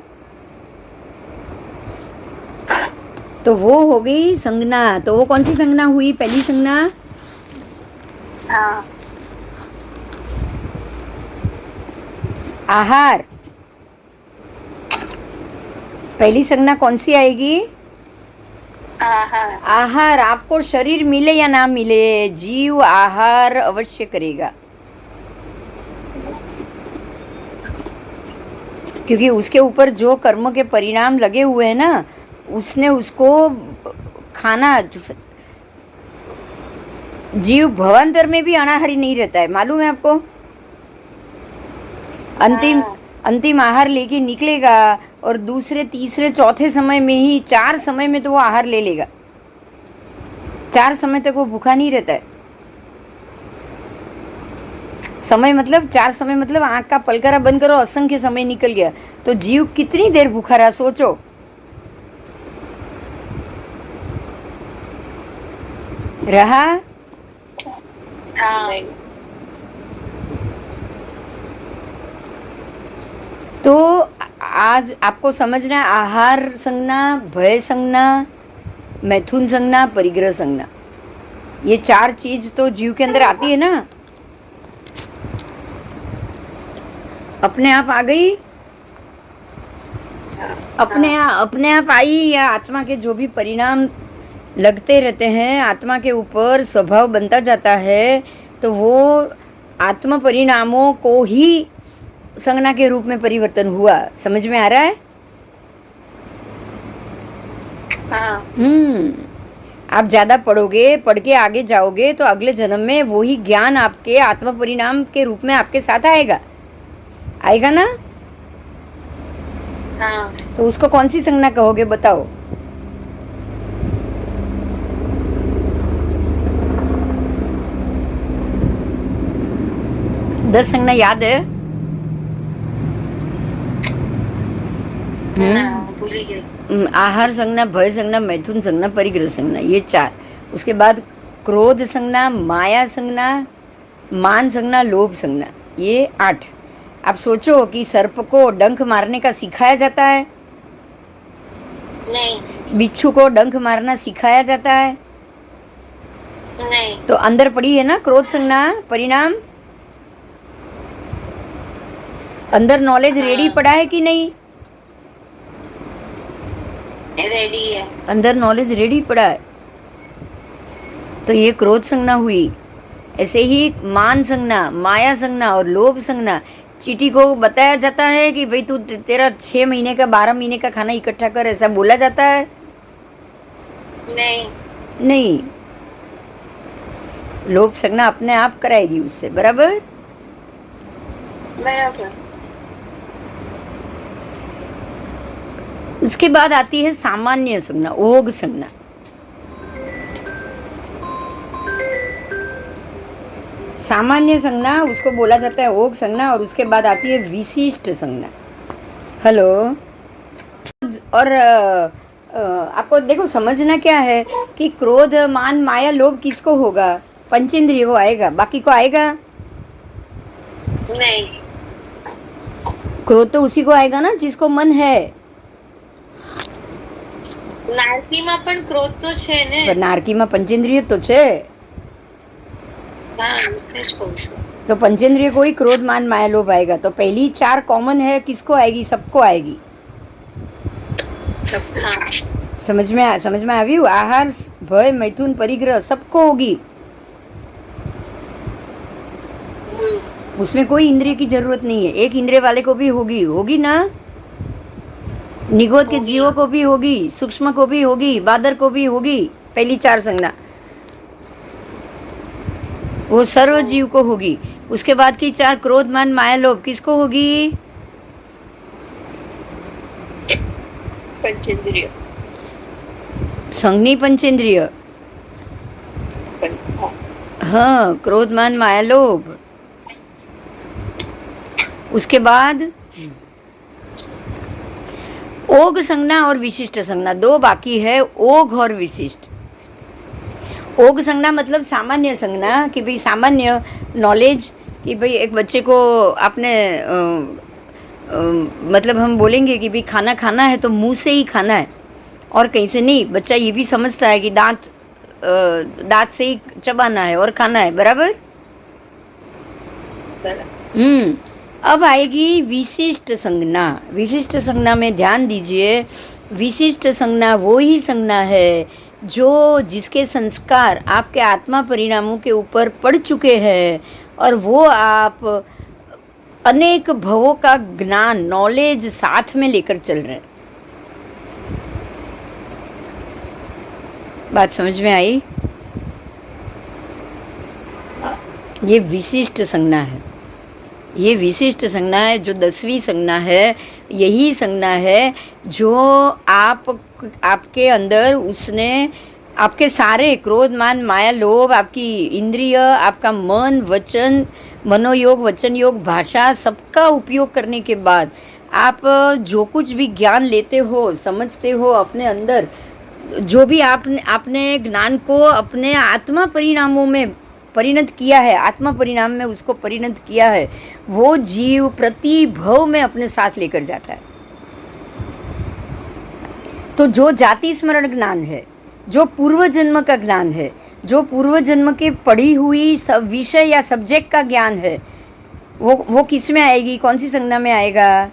तो वो हो गई संज्ञा। तो वो कौन सी संज्ञा हुई? पहली संज्ञा।
हाँ।
आहार। पहली संज्ञा कौन सी आएगी? आहार। आपको शरीर मिले या ना मिले, जीव आहार अवश्य करेगा, क्योंकि उसके ऊपर जो कर्म के परिणाम लगे हुए हैं ना, उसने उसको खाना। जीव भवांतर में भी अनाहारी नहीं रहता है, मालूम है आपको? अंतिम आहार लेके निकलेगा और दूसरे तीसरे चौथे समय में ही, 4 समय में तो वो आहार ले लेगा। 4 समय तक वो भूखा नहीं रहता है। समय मतलब 4 समय मतलब आंख का पलकरा बंद करो, असंख्य समय निकल गया। तो जीव कितनी देर भूखा रहा, सोचो। रहा?
हाँ।
तो आज आपको समझना है आहार संज्ञा, भय संज्ञा, मैथुन संज्ञा, परिग्रह संज्ञा, ये 4 चीज तो जीव के अंदर आती है ना। अपने आप आ गई? अपने आप आई, या आत्मा के जो भी परिणाम लगते रहते हैं, आत्मा के ऊपर स्वभाव बनता जाता है, तो वो आत्म परिणामों को ही संज्ञा के रूप में परिवर्तन हुआ। समझ में आ रहा है? आप ज्यादा पढ़ोगे, पढ़ के आगे जाओगे, तो अगले जन्म में वही ज्ञान आपके आत्म परिणाम के रूप में आपके साथ आएगा ना? तो उसको कौन सी संज्ञा कहोगे, बताओ? दस संज्ञा याद है? आहार संज्ञा, भय संज्ञा, मैथुन संज्ञा, परिग्रह संज्ञा, ये 4। उसके बाद क्रोध संज्ञा, माया संज्ञा, मान संज्ञा, लोभ संज्ञा, ये 8। आप सोचो कि सर्प को डंक मारने का सिखाया जाता है?
नहीं।
बिच्छू को डंक मारना सिखाया जाता है?
नहीं।
तो अंदर पड़ी है ना क्रोध संज्ञा, परिणाम। अंदर नॉलेज रेडी पड़ा है कि नहीं?
रेडी है।
अंदर नॉलेज रेडी पड़ा है। तो ये क्रोध संज्ञा हुई। ऐसे ही मान संज्ञा, माया संज्ञा और लोभ संज्ञा। चीटी को बताया जाता है कि भाई तू तेरा 6 महीने का 12 महीने का खाना इकट्ठा कर, ऐसा बोला जाता है? नहीं। लोभ संज्ञा अपने आप कराएगी उससे, बराबर? उसके बाद आती है सामान्य संज्ञा, ओग संज्ञा। सामान्य संज्ञा उसको बोला जाता है ओग संज्ञा, और उसके बाद आती है विशिष्ट संज्ञा। हेलो। और आपको देखो समझना क्या है कि क्रोध, मान, माया, लोभ किसको होगा? पंचेंद्रिय को आएगा, बाकी को आएगा
नहीं।
क्रोध तो उसी को आएगा ना जिसको मन है।
નારકીમાં પણ ક્રોધ તો છે ને?
નારકીમાં પંચેન્દ્રિય તો છે। तो पंचेंद्रिय को ही क्रोध, मान, माया, लोभ आएगा। तो पहली 4 कॉमन है, किसको आएगी? सबको आएगी।
हाँ
समझ में આવ્યું? आहार, भय, मैथुन, परिग्रह सबको होगी। उसमें कोई इंद्रिय की जरूरत नहीं है। एक इंद्रिय वाले को भी होगी ना? निगोद के जीवों को भी होगी, सूक्ष्म को भी होगी, बादर को भी होगी। पहली 4 संज्ञा वो सर्व जीव को होगी। उसके बाद की 4 क्रोध, मान, माया, लोभ किसको होगी?
पंचेंद्रिय।
संज्ञी पंचेंद्रिय। हाँ, क्रोध, मान, माया, लोभ। उसके बाद ओघ संज्ञा और विशिष्ट संज्ञा, 2 बाकी है, ओघ और विशिष्ट। ओघ संज्ञा मतलब सामान्य संज्ञा, कि भाई सामान्य नॉलेज, कि भाई एक बच्चे को आपने मतलब हम बोलेंगे कि भाई खाना खाना है तो मुंह से ही खाना है और कहीं से नहीं। बच्चा ये भी समझता है कि दांत से ही चबाना है और खाना है, बराबर? अब आएगी विशिष्ट संज्ञा। विशिष्ट संज्ञा में ध्यान दीजिए, विशिष्ट संज्ञा वो ही संज्ञा है जो जिसके संस्कार आपके आत्मा परिणामों के ऊपर पड़ चुके हैं और वो आप अनेक भवों का ज्ञान, नॉलेज साथ में लेकर चल रहे हैं। बात समझ में आई? ये विशिष्ट संज्ञा है। ये विशिष्ट संज्ञा है जो 10वीं संज्ञा है। यही संज्ञा है जो आपके अंदर उसने आपके सारे क्रोध, मान, माया, लोभ, आपकी इंद्रिय, आपका मन, वचन, मनोयोग, वचन योग, भाषा, सबका उपयोग करने के बाद आप जो कुछ भी ज्ञान लेते हो, समझते हो अपने अंदर, जो भी आपने ज्ञान को अपने आत्मा परिणामों में परिणत किया है, आत्मा परिणाम में उसको परिणत किया है, वो जीव प्रति भव में अपने साथ लेकर जाता है। तो जो जाति स्मरण ज्ञान है, जो पूर्व जन्म का ज्ञान है, जो पूर्व जन्म के पढ़ी हुई सब विषय या सब्जेक्ट का ज्ञान है, वो किस में आएगी? कौन सी संज्ञा में आएगा?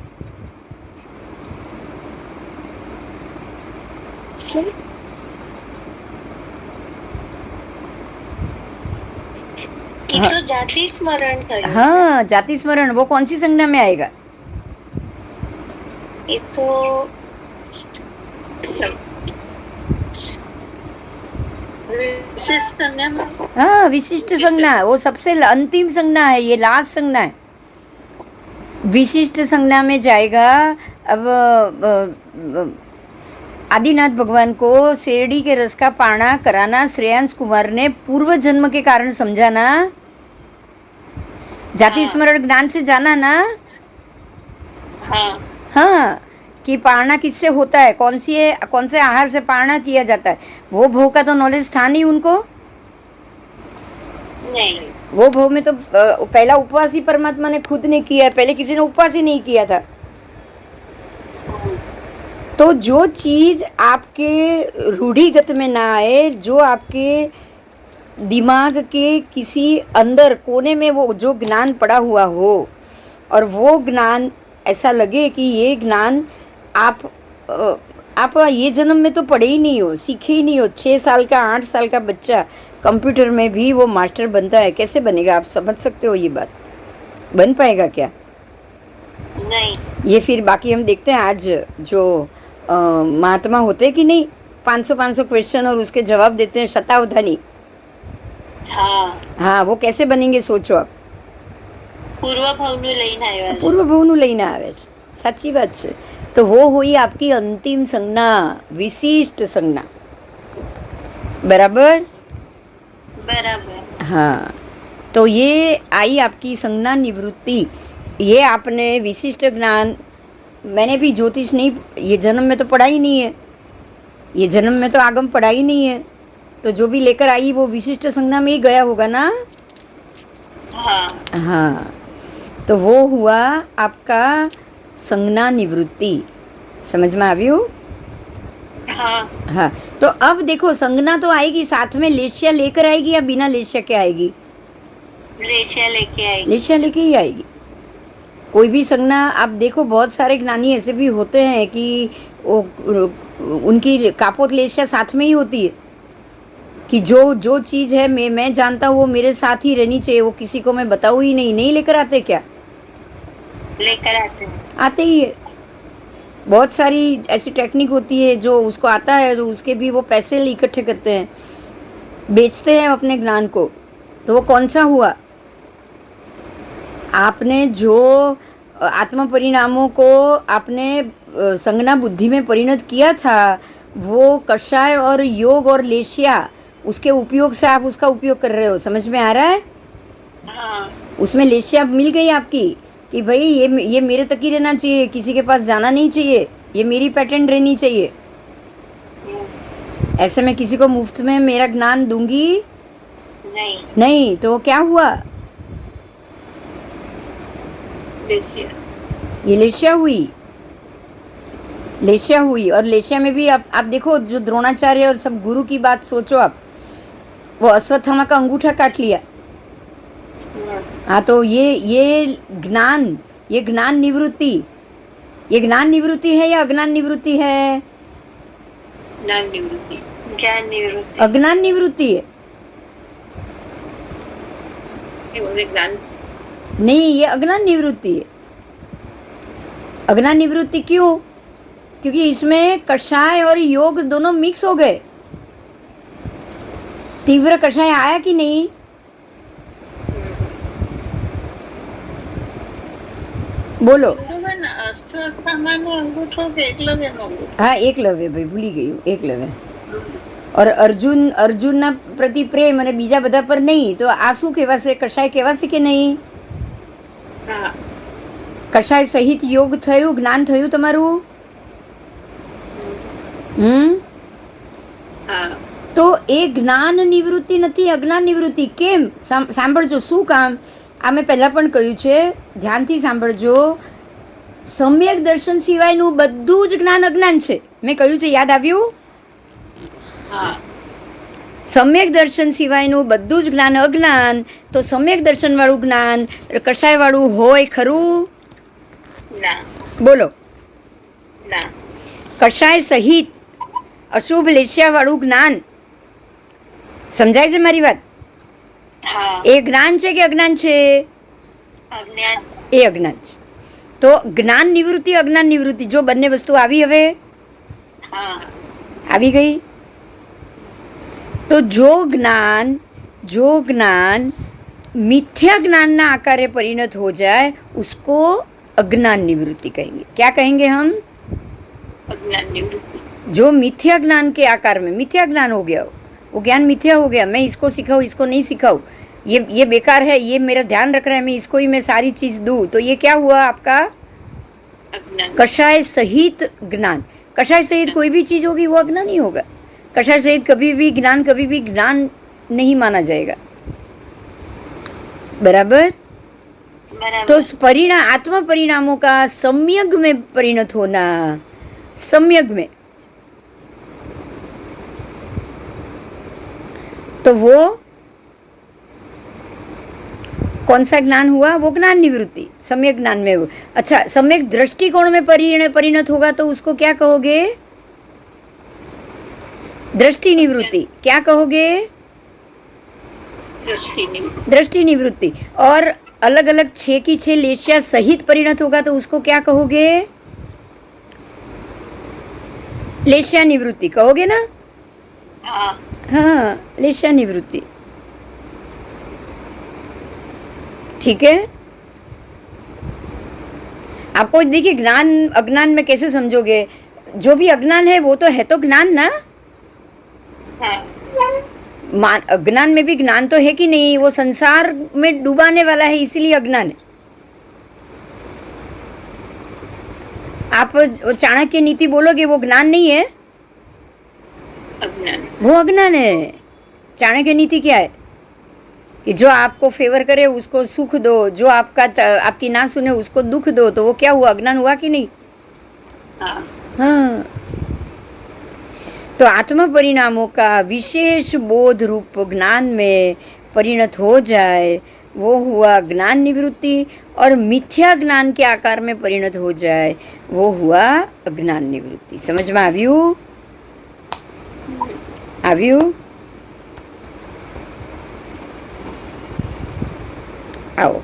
तो जाति स्मरण।
हाँ, जाति स्मरण वो कौन सी संज्ञा में आएगा?
ये तो विशिष्ट संज्ञा में।
हाँ, विशिष्ट संज्ञा वो सबसे अंतिम संज्ञा है, ये लास्ट संज्ञा है। विशिष्ट संज्ञा में जाएगा। अब आदिनाथ भगवान को शेरडी के रस का पाना कराना श्रेयांश कुमार ने पूर्व जन्म के कारण समझा ना? जाति स्मरण ज्ञान से जाना ना? हाँ, कि पारणा किससे होता है, कौन से आहार से पारणा किया जाता है, वो भोग का तो नॉलेज था नहीं उनको।
नहीं,
वो भोग में तो पहला उपवास ही परमात्मा ने खुद ने किया है, पहले किसी ने उपवास ही नहीं किया था। तो जो चीज आपके रूढ़िगत में ना आए, जो आपके दिमाग के किसी अंदर कोने में वो जो ज्ञान पड़ा हुआ हो और वो ज्ञान ऐसा लगे कि ये ज्ञान आप ये जन्म में तो पढ़े ही नहीं हो, सीखे ही नहीं हो। 6 साल का 8 साल का बच्चा कंप्यूटर में भी वो मास्टर बनता है, कैसे बनेगा? आप समझ सकते हो ये बात? बन पाएगा क्या?
नहीं।
ये फिर बाकी हम देखते हैं आज जो महात्मा होते कि नहीं, 500 क्वेश्चन और उसके जवाब देते हैं शतावधानी। हाँ, वो कैसे बनेंगे सोचो आप?
પૂર્વ ભાવનું લઈને આવ્યા છે।
પૂર્વ ભાવનું લઈને આવે છે, સાચી વાત છે। તો वो हुई आपकी अंतिम संज्ञा, विशिष्ट संज्ञा, बराबर?
बराबर।
हाँ, तो ये आई आपकी संज्ञा निवृत्ति। ये आपने विशिष्ट ज्ञान, मैंने भी ज्योतिष नहीं, ये जन्म में तो पढ़ा ही नहीं है, ये जन्म में तो आगम पढ़ा ही नहीं है, तो जो भी लेकर आई वो विशिष्ट संज्ञा में ही गया होगा ना? हाँ, तो वो हुआ आपका संज्ञा निवृत्ति। समझ में આવ્યું? हाँ, तो अब देखो संज्ञा तो आएगी, साथ में लेश्या लेकर आएगी या बिना लेश्या के आएगी?
लेश्या लेके आएगी।
लेश्या लेके ही आएगी। कोई भी संज्ञा आप देखो, बहुत सारे ज्ञानी ऐसे भी होते हैं कि वो उनकी कापोत लेशिया साथ में ही होती है कि जो जो चीज है मैं जानता हूँ वो मेरे साथ ही रहनी चाहिए, वो किसी को मैं बताऊँ ही नहीं। नहीं लेकर आते क्या?
लेकर आते हैं।
आते ही है। बहुत सारी ऐसी टेक्निक होती है, जो उसको आता है तो उसके भी वो पैसे इकट्ठे करते हैं, बेचते हैं अपने ज्ञान को। तो वो कौन सा हुआ? आपने जो आत्म परिणामों को आपने संज्ञा बुद्धि में परिणत किया था, वो कषाय और योग और लेशिया, उसके उपयोग से आप उसका उपयोग कर रहे हो। समझ में आ रहा है?
हाँ।
उसमें लेशिया मिल गई आपकी कि भाई ये मेरे तक ही रहना चाहिए, किसी के पास जाना नहीं चाहिए, ये मेरी पैटर्न रहनी चाहिए। ऐसे में किसी को मुफ्त में मेरा ज्ञान दूंगी नहीं। तो क्या हुआ? ये लेशिया हुई। और लेशिया में भी आप देखो, जो द्रोणाचार्य और सब गुरु की बात सोचो आप, वो अश्वत्थामा का अंगूठा काट लिया। हाँ, तो ये ज्ञान निवृत्ति, ये ज्ञान निवृत्ति है या अज्ञान निवृत्ति है?
ज्ञान निवृत्ति।
अज्ञान निवृत्ति है। नहीं, ये अज्ञान निवृत्ति है। अज्ञान निवृत्ति क्यों? क्योंकि इसमें कषाय और योग दोनों मिक्स हो गए। तीव्र कषाय आया कि नहीं? बोलो। हाँ, एकलव्य भाई, भूली गई हूँ, एकलव्य। और अर्जुन प्रति प्रेम અને બીજા બધા પર નહીં, તો આ શું કહેવાશે? કષાય કહેવાશે કે નહીં? કષાય સહિત યોગ થયું, જ્ઞાન થયું તમારું? તો એ જ્ઞાન નિવૃત્તિ નથી, અજ્ઞાન નિવૃત્તિ. કેમ? સાંભળજો શું કામ. આ મેં પહેલા પણ કહ્યું છે, ધ્યાનથી સાંભળજો. સમ્યક દર્શન સિવાયનું બધું જ જ્ઞાન અજ્ઞાન છે. મેં કહ્યું છે, યાદ આવ્યું? સમ્યક દર્શન સિવાયનું બધું જ જ્ઞાન અજ્ઞાન. તો સમ્યક દર્શન વાળું જ્ઞાન કષાય વાળું હોય ખરું? બોલો. કષાય સહિત અશુભ લેશિયા વાળું જ્ઞાન, સમજાય છે મારી વાત? એ જ્ઞાન છે કે અજ્ઞાન છે? એ અજ્ઞાન છે. તો જ્ઞાન નિવૃત્તિ, અજ્ઞાન નિવૃત્તિ, જો બંને વસ્તુ આવી, હવે આવી ગઈ. तो जो ज्ञान मिथ्या ज्ञान ना आकारे परिणत हो जाए, उसको अज्ञान निवृत्ति कहेंगे. क्या कहेंगे हम? अज्ञान निवृत्ति. जो मिथ्या ज्ञान के आकार में, मिथ्या ज्ञान हो गया, वो ज्ञान मिथ्या हो गया, मैं इसको सिखाऊं, इसको नहीं सिखाऊं, ये बेकार है, ये मेरा ध्यान रख रहा है, मैं इसको ही मैं सारी चीज दूं, तो ये क्या हुआ आपका? कषाय सहित ज्ञान. कषाय सहित कोई भी चीज होगी वो अज्ञान नहीं होगा. कषाय सहित कभी भी ज्ञान नहीं माना जाएगा. बराबर? तो आत्म परिणामों का सम्यक में परिणत होना, सम्यक में, तो वो कौन सा ज्ञान हुआ? वो ज्ञान निवृत्ति, सम्यक ज्ञान में. वो अच्छा, सम्यक दृष्टिकोण में परिणत होगा तो उसको क्या कहोगे? दृष्टि निवृत्ति. क्या कहोगे? दृष्टि निवृत्ति. और अलग अलग 6 की 6 लेशिया सहित परिणत होगा तो उसको क्या कहोगे? लेशिया निवृत्ति कहोगे ना? हाँ, लेशिया निवृत्ति. ठीक है. आपको देखिए, ज्ञान अज्ञान में कैसे समझोगे? जो भी अज्ञान है वो तो है तो ज्ञान ना. अज्ञान में भी ज्ञान तो है कि नहीं? वो संसार में डुबाने वाला है, इसीलिए अज्ञान है. आप चाणक्य नीति बोलोगे, वो ज्ञान नहीं है, अज्ञान. वो अज्ञान है. चाणक्य नीति क्या है? कि जो आपको फेवर करे उसको सुख दो, जो आपकी ना सुने उसको दुख दो. तो वो क्या हुआ? अज्ञान हुआ कि नहीं? हाँ. तो आत्म परिणामों का विशेष बोध रूप ज्ञान में परिणत हो जाए वो हुआ ज्ञान निवृत्ति, और मिथ्या ज्ञान के आकार में परिणत हो जाए वो हुआ अज्ञान निवृत्ति। समझ में આવ્યું? आओ,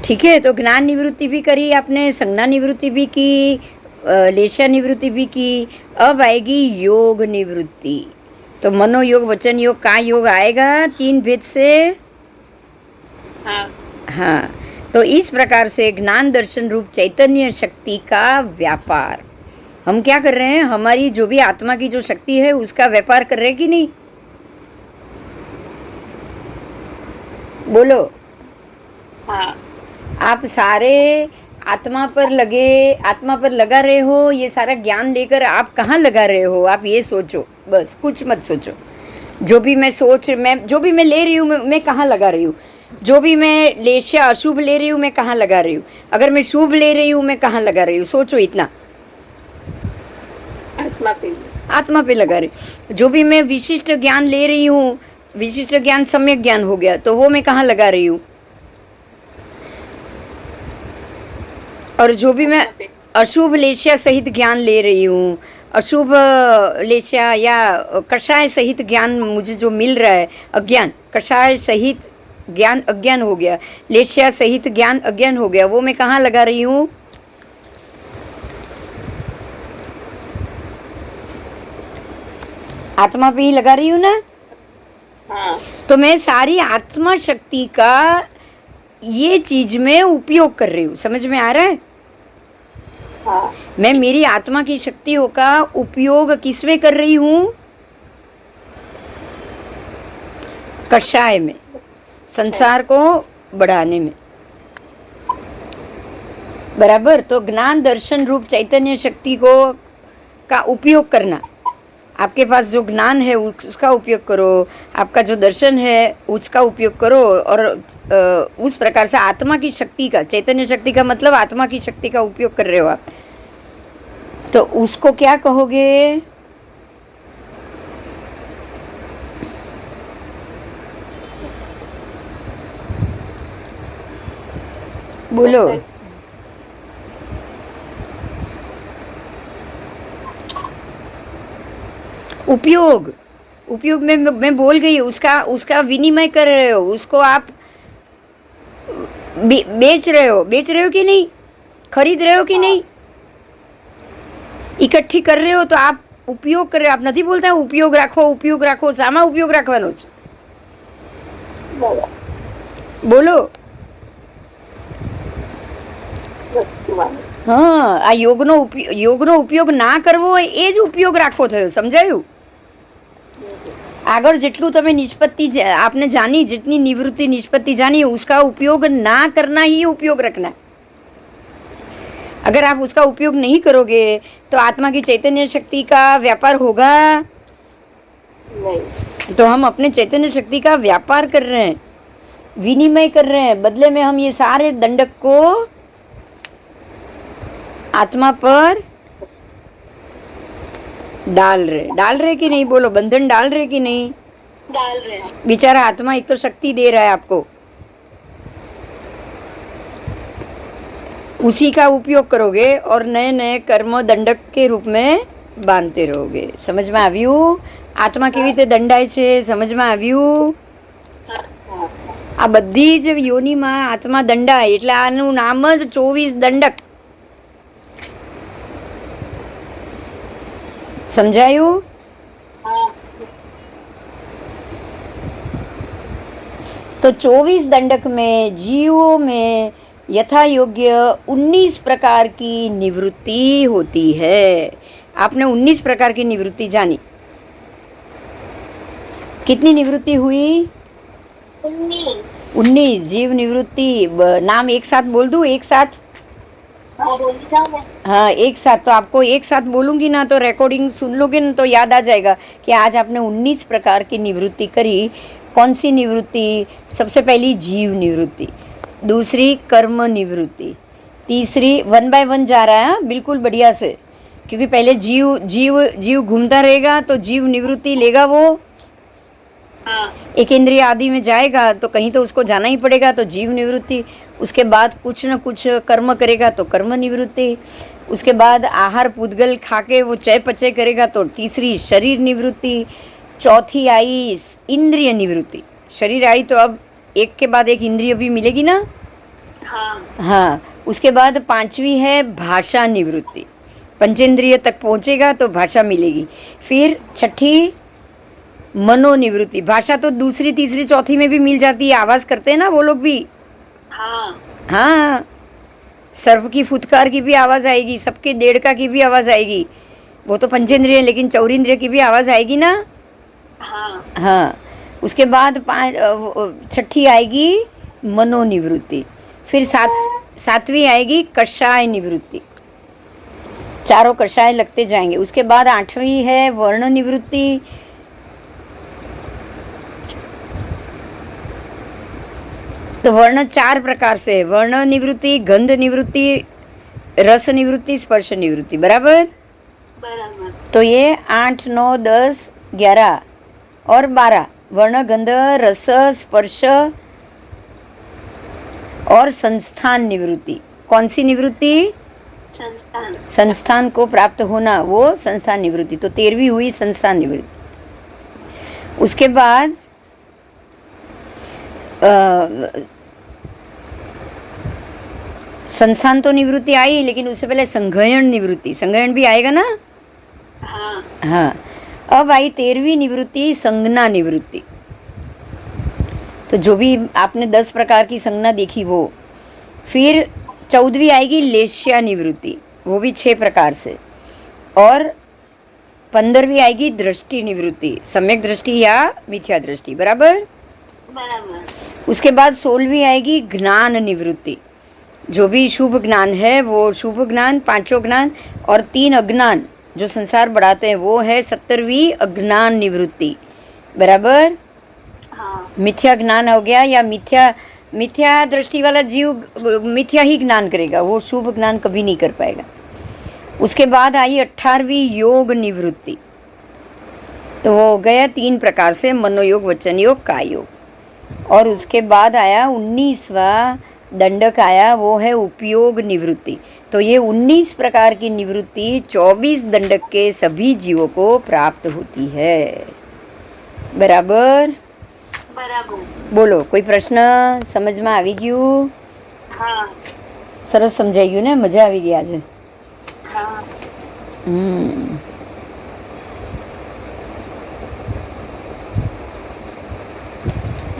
ठीक है। तो ज्ञान निवृत्ति भी करी आपने, संज्ञा निवृत्ति भी की, लेशा निवृत्ति भी की। अब आएगी योग निवृत्ति। तो मनोयोग, वचन योग, का योग आएगा 3 भेद से। हाँ, तो इस प्रकार से ज्ञान दर्शन रूप चैतन्य शक्ति का व्यापार हम क्या कर रहे हैं? हमारी जो भी आत्मा की जो शक्ति है उसका व्यापार कर रहे हैं कि नहीं? बोलो।
हाँ।
आप सारे आत्मा पर लगा रहे हो, ये सारा ज्ञान लेकर आप कहाँ लगा रहे हो? आप ये सोचो, बस कुछ मत सोचो। जो भी मैं ले रही हूँ, मैं कहाँ लगा रही हूँ? जो भी मैं लेशा अशुभ ले रही हूँ, मैं कहाँ लगा रही हूँ? अगर मैं शुभ ले रही हूँ, मैं कहाँ लगा रही हूँ? सोचो इतना। आत्मा पे लगा रही। जो भी मैं विशिष्ट ज्ञान ले रही हूँ, विशिष्ट ज्ञान सम्यक ज्ञान हो गया, तो वो मैं कहाँ लगा रही हूँ? और जो भी मैं अशुभ लेशा सहित ज्ञान ले रही हूँ, अशुभ लेशा या कषाय सहित ज्ञान मुझे जो मिल रहा है, अज्ञान, कषाय सहित ज्ञान अज्ञान हो गया, लेशा सहित ज्ञान अज्ञान हो गया, वो मैं कहाँ लगा रही हूँ? आत्मा पे ही लगा रही हूँ ना।
हाँ।
तो मैं सारी आत्मा शक्ति का ये चीज में उपयोग कर रही हूँ। समझ में आ रहा है?
हाँ।
मैं मेरी आत्मा की शक्तियों का उपयोग किसमें कर रही हूँ? कषाय में, संसार को बढ़ाने में। बराबर। तो ज्ञान दर्शन रूप चैतन्य शक्ति को का उपयोग करना। आपके पास जो ज्ञान है उसका उपयोग करो, आपका जो दर्शन है उसका उपयोग करो, और उस प्रकार से आत्मा की शक्ति का, चैतन्य शक्ति का मतलब आत्मा की शक्ति का उपयोग कर रहे हो आप, तो उसको क्या कहोगे? बोलो। उपयोग में मैं बोल गई, उसका विनिमय कर रहे हो, उसको आप बेच रहे हो कि नहीं? खरीद रहे हो कि नहीं? इकट्ठी कर रहे हो तो आप उपयोग कर रहे हो। आप नहीं बोलता उपयोग राखो, सामा उपयोग राखવાનો છે? बोलो। हाँ, આ યોગનો ઉપયોગ ના કરવો હોય એ જ ઉપયોગ રાખવો થયો। સમજાયું? આગળ જેટલું તમે નિષ્પત્તિ आपने जानी, जितनी निवृत्ति निष्पत्ति जानी, उसका उपयोग ना करना ही उपयोग रखना। अगर आप उसका उपयोग नहीं करोगे तो आत्मा की चैतन्य शक्ति का व्यापार होगा नहीं। तो हम अपने चैतन्य शक्ति का व्यापार कर रहे हैं, विनिमय कर रहे हैं। बदले में हम ये सारे दंडक को आत्मा पर डाल रहे कि नहीं? बोलो, बंधन डाल रहे कि नहीं?
डाल रहे हैं।
बेचारा आत्मा एक तो शक्ति दे रहा है आपको, उसी का उपयोग करोगे और नए नए कर्म दंडक के रूप में बांधते रहोगे। समझ में આવ્યું? આત્મા કેવી રીતે દંડાય છે? સમજ માં આવ્યું? આ બધી જ યોનિમાં આત્મા દંડાય એટલે આનું નામ જ 24 દંડક। समझायु? तो 24 दंडक में जीवों में यथा योग्य 19 प्रकार की निवृत्ति होती है। आपने 19 प्रकार की निवृत्ति जानी। कितनी निवृत्ति हुई? 19 जीव निवृत्ति। नाम एक साथ बोल दूं? एक साथ? हाँ, एक साथ। तो आपको एक साथ बोलूंगी ना तो रिकॉर्डिंग सुन लोगे ना तो याद आ जाएगा कि आज आपने 19 प्रकार की निवृत्ति करी। कौन सी निवृत्ति? सबसे पहली जीव निवृत्ति, दूसरी कर्म निवृत्ति, तीसरी 1 बाय 1 जा रहा है बिल्कुल बढ़िया से, क्योंकि पहले जीव घूमता रहेगा तो जीव निवृत्ति लेगा वो।
हाँ
एक इंद्रिय आदि में जाएगा तो कहीं तो उसको जाना ही पड़ेगा, तो जीव निवृत्ति। उसके बाद कुछ न कुछ कर्म करेगा तो कर्म निवृत्ति। उसके बाद आहार पूदगल खा के वो चय पचय करेगा तो तीसरी शरीर निवृत्ति। चौथी आई इंद्रिय निवृत्ति। शरीर आई तो अब एक के बाद एक इंद्रिय भी मिलेगी ना।
हाँ
हाँ, उसके बाद पांचवी है भाषा निवृत्ति। पंचेंद्रिय तक पहुंचेगा तो भाषा मिलेगी। फिर छठी मनोनिवृत्ति। भाषा तो दूसरी तीसरी चौथी में भी मिल जाती है, आवाज करते हैं ना वो लोग भी।
हाँ
हाँ, सर्प की फुटकार की भी आवाज आएगी, सबके डेढ़का की भी आवाज आएगी। वो तो पंचेंद्रिय, लेकिन चौरिंद्रिय की भी आवाज आएगी ना।
हाँ
हाँ, उसके बाद छठी आएगी मनोनिवृत्ति। फिर सातवीं आएगी कषाय निवृत्ति। चारों कषाय लगते जाएंगे। उसके बाद आठवीं है वर्ण निवृत्ति। तो वर्ण चार प्रकार से है। वर्ण निवृत्ति, गंध निवृत्ति, रस निवृत्ति, स्पर्श निवृत्ति। बराबर।
बराबर।
तो ये 8, 9, 10, 11 और 12 वर्ण, गंध, रस, स्पर्श और संस्थान निवृत्ति। कौन सी निवृत्ति?
संस्थान।
संस्थान को प्राप्त होना, वो संस्थान निवृत्ति। तो 13वीं हुई संस्थान निवृत्ति। उसके बाद संस्थान तो निवृत्ति आई, लेकिन उससे पहले संघयन निवृत्ति। संघयन भी आएगा ना।
हाँ
हाँ, अब आई 13वीं निवृत्ति संज्ञा निवृत्ति। तो जो भी आपने 10 प्रकार की संज्ञा देखी वो। फिर 14वीं आएगी लेश्या निवृत्ति, वो भी 6 प्रकार से। और 15वीं आएगी दृष्टि निवृत्ति, सम्यक दृष्टि या मिथ्या दृष्टि। बराबर।
बराबर।
उसके बाद 16वीं आएगी ज्ञान निवृत्ति। जो भी शुभ ज्ञान है वो शुभ ज्ञान, 5 ज्ञान और 3 अज्ञान जो संसार बढ़ाते हैं वो है 17वीं अज्ञान निवृत्ति। बराबर।
हाँ
मिथ्या ज्ञान हो गया, या मिथ्या दृष्टि वाला जीव मिथ्या ही ज्ञान करेगा, वो शुभ ज्ञान कभी नहीं कर पाएगा। उसके बाद आई 18वीं योग निवृत्ति। तो वो हो गया 3 प्रकार से, मनोयोग, वचन योग, काय योग। और उसके बाद आया 19वां दंडक आया, वो है उपयोग निवृत्ति। तो ये 19 प्रकार की निवृत्ति 24 दंडक के सभी जीवों को प्राप्त होती है। बराबर।
बराबर।
बोलो, कोई प्रश्न? समझમાં આવી ગયું?
हाँ
સરસ સમજાઈ ગયું ને? મજા આવી ગઈ આજે?
हाँ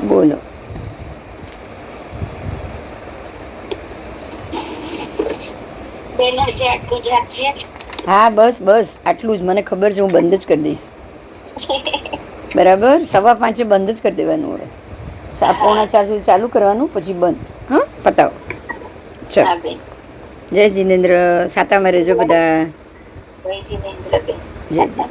બોલો.
બેન હજી આટલું જ આપીએ.
હા, બસ આટલું જ. મને ખબર છે, હું બંધ જ કરી દઈશ. બરાબર. 5:15 બંધ જ કરી દેવાનું. હવે 3:45 સુધી ચાલુ કરવાનું, પછી બંધ. હા, પતાવો. ચલો.
હા બેન.
જય જિનેન્દ્ર. સાતામાં રહેજો બધા.
જય જિનેન્દ્ર બેન.
જય જય.